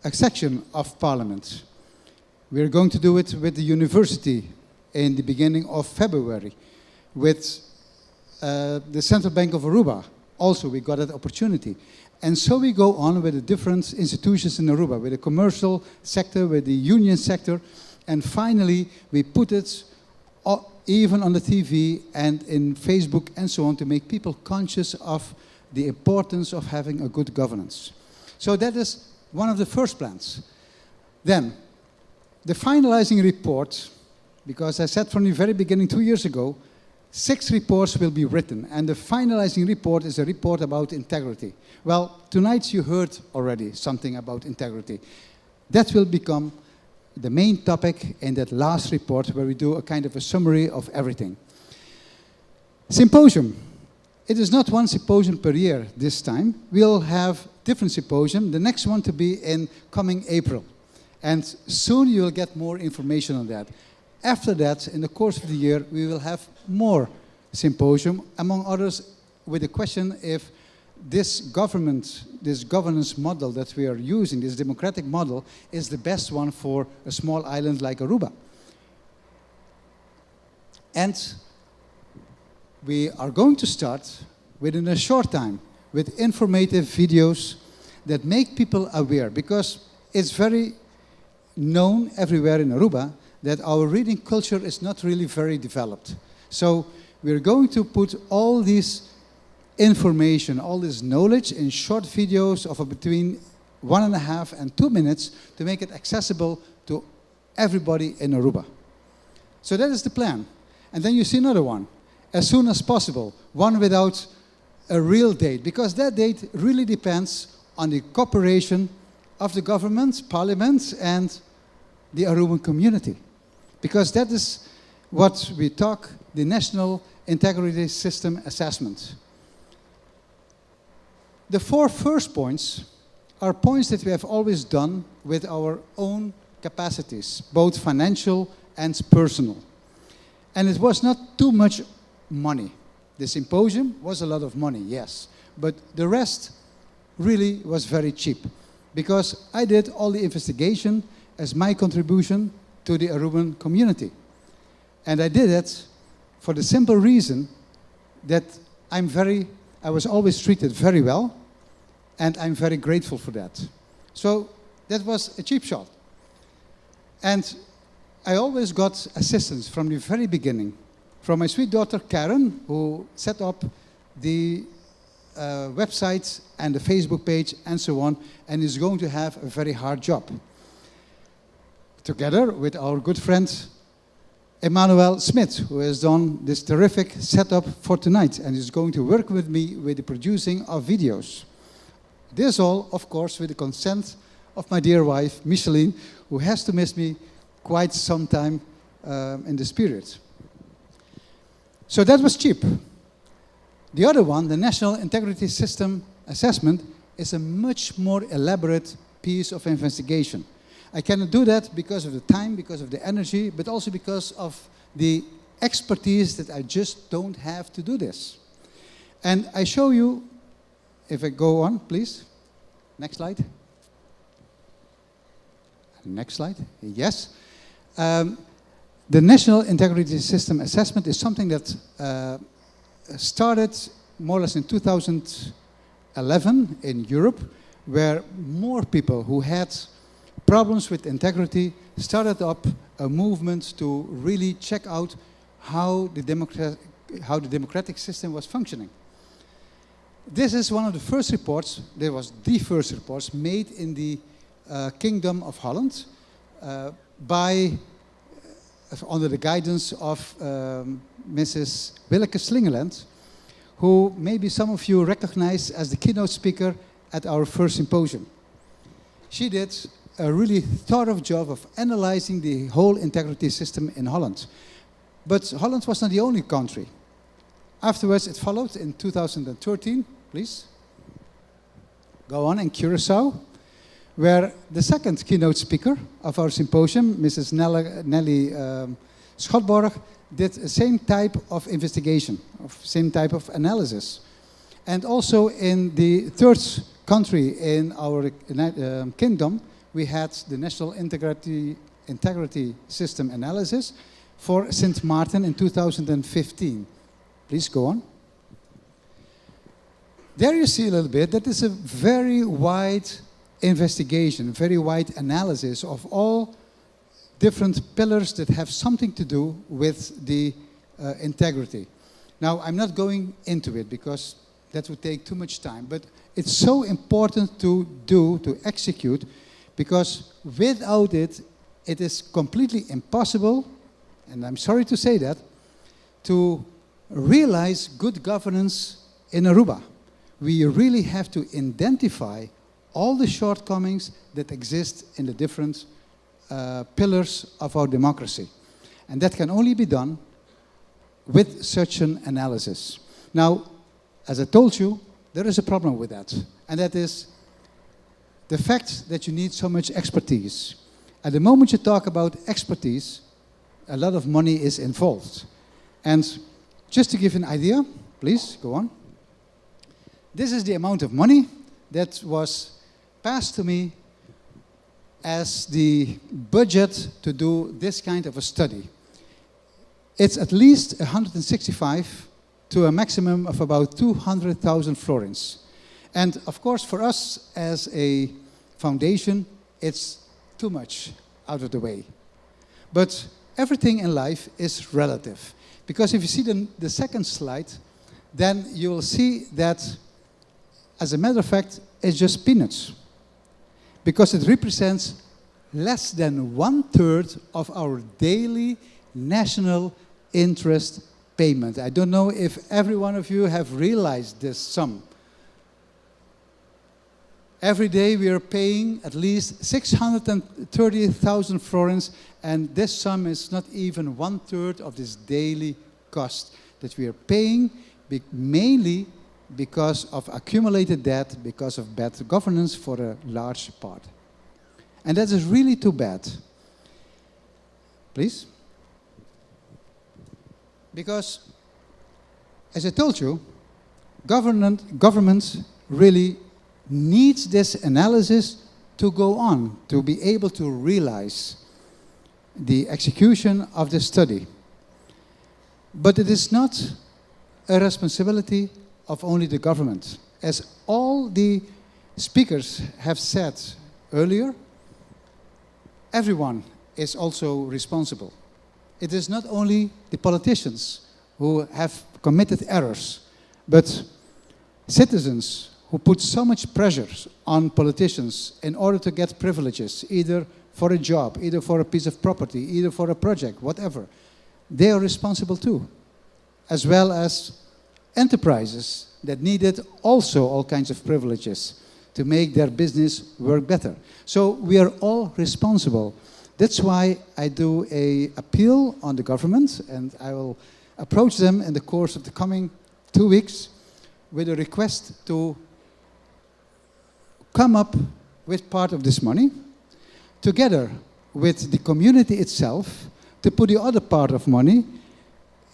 a section of Parliament. We're going to do it with the university in the beginning of February. With the Central Bank of Aruba, also we got that opportunity. And so we go on with the different institutions in Aruba, with the commercial sector, with the union sector, and finally we put it even on the TV and in Facebook and so on to make people conscious of the importance of having a good governance. So that is one of the first plans. Then, The finalizing report, because I said from the very beginning 2 years ago, 6 reports will be written, and the finalizing report is a report about integrity. Well, tonight you heard already something about integrity. That will become the main topic in that last report, where we do a kind of a summary of everything. Symposium. It is not one symposium per year this time. We'll have different symposium. The next one to be in coming April. And soon you'll get more information on that. After that, in the course of the year, we will have more symposium, among others, with the question if this governance model that we are using, this democratic model, is the best one for a small island like Aruba. And we are going to start within a short time with informative videos that make people aware, because it's very known everywhere in Aruba that our reading culture is not really very developed. So we're going to put all this information, all this knowledge in short videos of between 1.5 and 2 minutes to make it accessible to everybody in Aruba. So that is the plan. And then you see another one, as soon as possible, one without a real date, because that date really depends on the cooperation of the government, parliament, and the Aruban community. Because that is what we talk, the National Integrity System Assessment. The 4 first points are points that we have always done with our own capacities, both financial and personal. And it was not too much money. The symposium was a lot of money, yes. But the rest really was very cheap, because I did all the investigation as my contribution to the Aruban community. And I did it for the simple reason that I was always treated very well, and I'm very grateful for that. So that was a cheap shot. And I always got assistance from the very beginning, from my sweet daughter Karen, who set up the website and the Facebook page and so on, and is going to have a very hard job. Together with our good friend Emmanuel Smith, who has done this terrific setup for tonight and is going to work with me with the producing of videos. This all, of course, with the consent of my dear wife, Micheline, who has to miss me quite some time in this period. So that was cheap. The other one, the National Integrity System Assessment, is a much more elaborate piece of investigation. I cannot do that because of the time, because of the energy, but also because of the expertise that I just don't have to do this. And I show you, if I go on, please. Next slide. Next slide, yes. The National Integrity System Assessment is something that started more or less in 2011 in Europe, where more people who had problems with integrity started up a movement to really check out how the democratic system was functioning. This is one of the first reports, there was the first reports made in the Kingdom of Holland under the guidance of Mrs. Willeke Slingeland, who maybe some of you recognize as the keynote speaker at our first symposium. She did a really thorough job of analyzing the whole integrity system in Holland. But Holland was not the only country. Afterwards, it followed in 2013, please. Go on, in Curacao, where the second keynote speaker of our symposium, Mrs. Nelly Schotborg, did the same type of investigation, same type of analysis. And also in the third country in our kingdom, we had the National Integrity System Analysis for St. Martin in 2015. Please go on. There you see a little bit, that is a very wide investigation, very wide analysis of all different pillars that have something to do with the integrity. Now, I'm not going into it because that would take too much time, but it's so important to do, to execute, because without it, it is completely impossible, and I'm sorry to say that, to realize good governance in Aruba. We really have to identify all the shortcomings that exist in the different pillars of our democracy. And that can only be done with such an analysis. Now, as I told you, there is a problem with that. And that is the fact that you need so much expertise. At the moment you talk about expertise, a lot of money is involved. And just to give you an idea, please, go on. This is the amount of money that was passed to me as the budget to do this kind of a study. It's at least 165 to a maximum of about 200,000 florins. And of course, for us as a foundation, it's too much out of the way. But everything in life is relative. Because if you see the second slide, then you will see that, as a matter of fact, it's just peanuts. Because it represents less than 1/3 of our daily national interest payment. I don't know if every one of you have realized this sum. Every day we are paying at least 630,000 florins, and this sum is not even 1/3 of this daily cost that we are paying, mainly because of accumulated debt, because of bad governance for a large part. And that is really too bad. Please? Because, as I told you, government really needs this analysis to go on, to be able to realize the execution of the study. But it is not a responsibility of only the government. As all the speakers have said earlier, everyone is also responsible. It is not only the politicians who have committed errors, but citizens who put so much pressure on politicians in order to get privileges, either for a job, either for a piece of property, either for a project, whatever. They are responsible too, as well as enterprises that needed also all kinds of privileges to make their business work better. So we are all responsible. That's why I do an appeal on the government, and I will approach them in the course of the coming 2 weeks with a request to come up with part of this money, together with the community itself, to put the other part of money,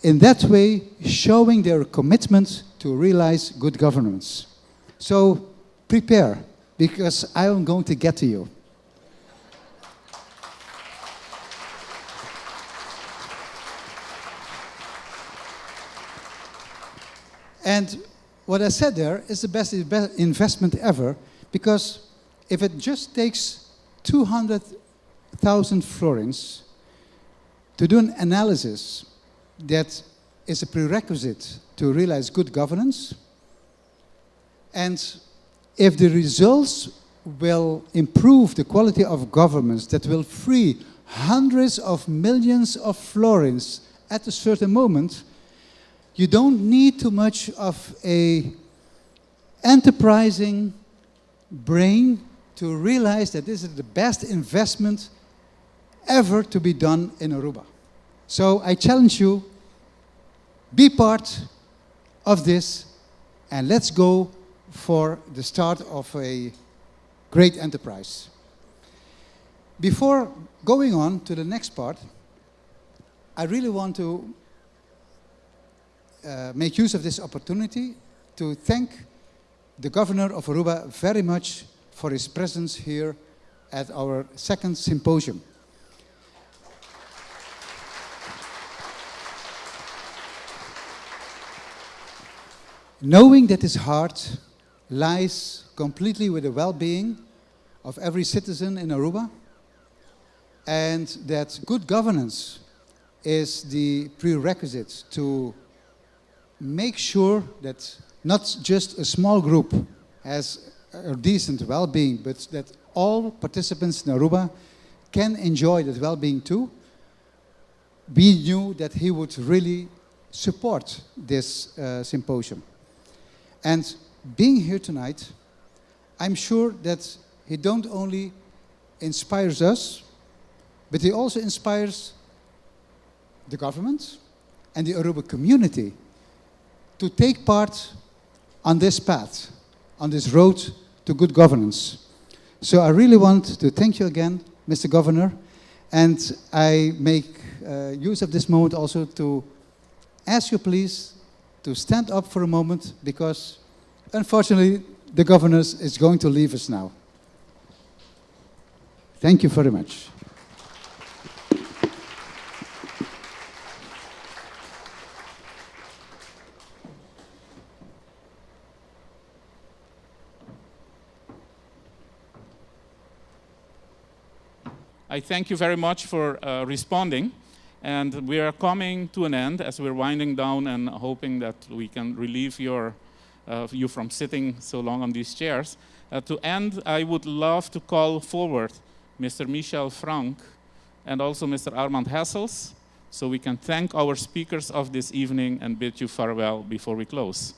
in that way showing their commitment to realize good governance. So prepare, because I am going to get to you. And what I said there is the best investment ever, because if it just takes 200,000 florins to do an analysis that is a prerequisite to realize good governance, and if the results will improve the quality of governments, that will free hundreds of millions of florins at a certain moment, you don't need too much of a enterprising brain to realize that this is the best investment ever to be done in Aruba. So I challenge you, be part of this, and let's go for the start of a great enterprise. Before going on to the next part, I really want to make use of this opportunity to thank the governor of Aruba very much for his presence here at our second symposium. Knowing that his heart lies completely with the well-being of every citizen in Aruba, and that good governance is the prerequisite to make sure that not just a small group has a decent well-being, but that all participants in Aruba can enjoy that well-being too, we knew that he would really support this symposium. And being here tonight, I'm sure that he don't only inspires us, but he also inspires the government and the Aruba community to take part on this path, on this road to good governance. So I really want to thank you again, Mr. Governor, and I make use of this moment also to ask you please to stand up for a moment, because unfortunately the governor is going to leave us now. Thank you very much. I thank you very much for responding. And we are coming to an end as we're winding down and hoping that we can relieve you from sitting so long on these chairs. To end, I would love to call forward Mr. Michel Frank and also Mr. Armand Hessels, so we can thank our speakers of this evening and bid you farewell before we close.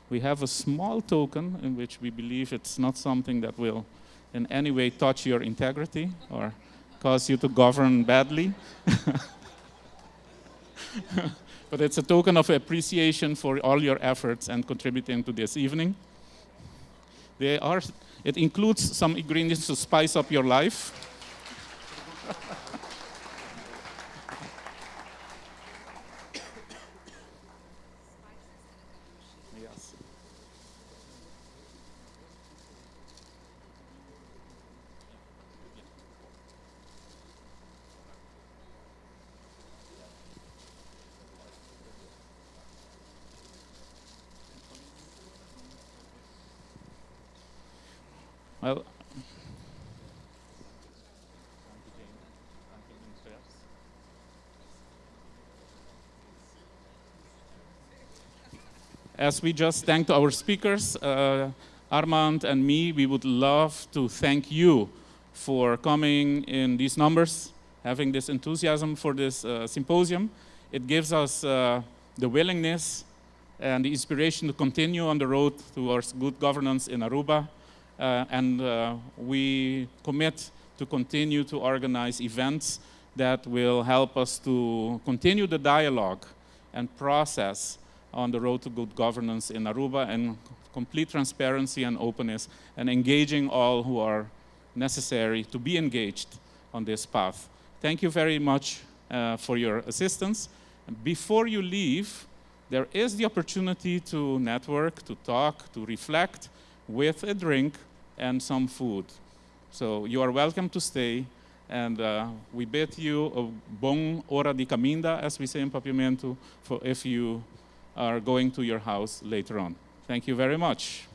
We have a small token in which we believe it's not something that will in any way touch your integrity or cause you to govern badly. But it's a token of appreciation for all your efforts and contributing to this evening. It includes some ingredients to spice up your life. Yes. Well, as we just thanked our speakers, Armand and me, we would love to thank you for coming in these numbers, having this enthusiasm for this symposium. It gives us the willingness and the inspiration to continue on the road towards good governance in Aruba. And we commit to continue to organize events that will help us to continue the dialogue and process on the road to good governance in Aruba, and complete transparency and openness, and engaging all who are necessary to be engaged on this path. Thank you very much for your assistance. Before you leave, there is the opportunity to network, to talk, to reflect with a drink and some food. So you are welcome to stay, and we bid you a bom hora de caminda, as we say in Papiamento, for if you are going to your house later on. Thank you very much.